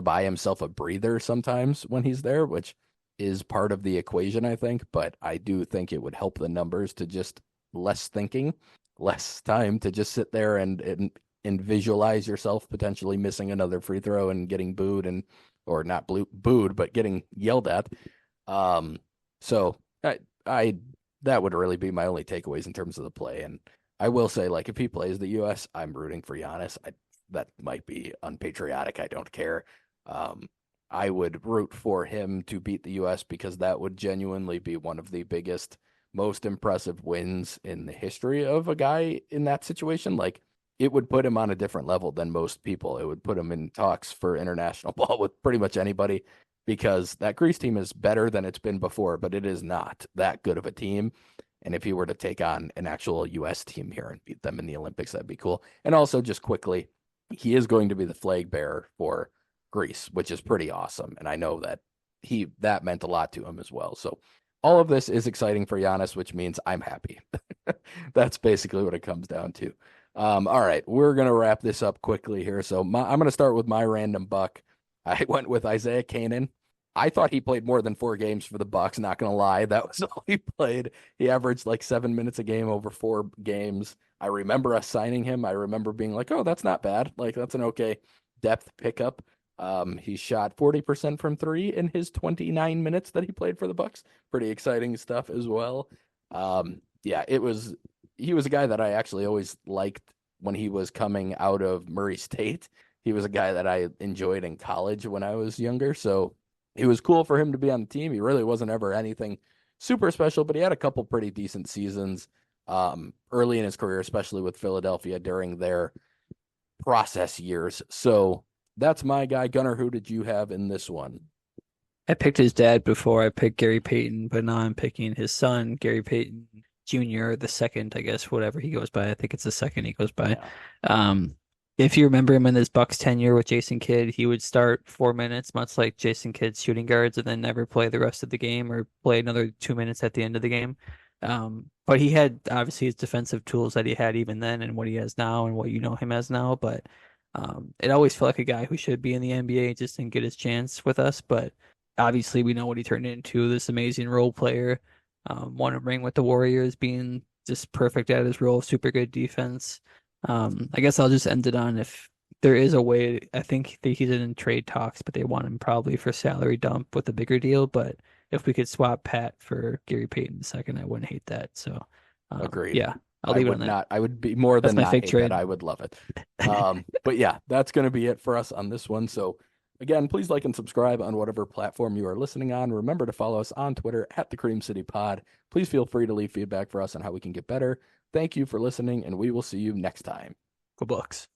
buy himself a breather sometimes when he's there, which is part of the equation, I think. But I do think it would help the numbers to just less thinking, less time to just sit there and visualize yourself potentially missing another free throw and getting booed and or not booed, but getting yelled at. Um, so I that would really be my only takeaways in terms of the play. And I will say, like, if he plays the U.S., I'm rooting for Giannis. That might be unpatriotic. I don't care. Um, I would root for him to beat the U.S. because that would genuinely be one of the biggest, most impressive wins in the history of a guy in that situation. Like, it would put him on a different level than most people. It would put him in talks for international ball with pretty much anybody because that Greece team is better than it's been before, but it is not that good of a team. And if he were to take on an actual U.S. team here and beat them in the Olympics, that'd be cool. And also, just quickly, he is going to be the flag bearer for Greece, which is pretty awesome. And I know that that meant a lot to him as well. So all of this is exciting for Giannis, which means I'm happy. That's basically what it comes down to. All right, we're gonna wrap this up quickly here. So I'm gonna start with my random buck. I went with Isaiah Canaan. I thought he played more than 4 games for the Bucks. Not gonna lie, that was all he played. He averaged like 7 minutes a game over 4 games. I remember us signing him. I remember being like, "Oh, that's not bad. Like that's an okay depth pickup." He shot 40% from three in his 29 minutes that he played for the Bucks. Pretty exciting stuff as well. Yeah, he was a guy that I actually always liked when he was coming out of Murray State. He was a guy that I enjoyed in college when I was younger. So it was cool for him to be on the team. He really wasn't ever anything super special, but he had a couple pretty decent seasons early in his career, especially with Philadelphia during their process years. So that's my guy. Gunnar, who did you have in this one? I picked his dad before I picked Gary Payton, but now I'm picking his son, Gary Payton Jr., the second, I guess, whatever he goes by. I think it's the second he goes by. Yeah. Um, if you remember him in his Bucks tenure with Jason Kidd, he would start 4 minutes, much like Jason Kidd's shooting guards, and then never play the rest of the game or play another 2 minutes at the end of the game. But he had obviously his defensive tools that he had even then and what he has now and what you know him as now. But it always felt like a guy who should be in the NBA, just didn't get his chance with us. But obviously, we know what he turned into, this amazing role player. Won a ring with the Warriors, being just perfect at his role, super good defense. I guess I'll just end it on, if there is a way, I think that he's in trade talks, but they want him probably for salary dump with a bigger deal. But if we could swap Pat for Gary Payton second, I wouldn't hate that. So, Agreed. yeah, I'll leave it on that. I would be more That's than my not fake hate that. trade. I would love it. But yeah, that's going to be it for us on this one. So again, please like and subscribe on whatever platform you are listening on. Remember to follow us on Twitter at the Cream City Pod. Please feel free to leave feedback for us on how we can get better. Thank you for listening, and we will see you next time. Go Bucks.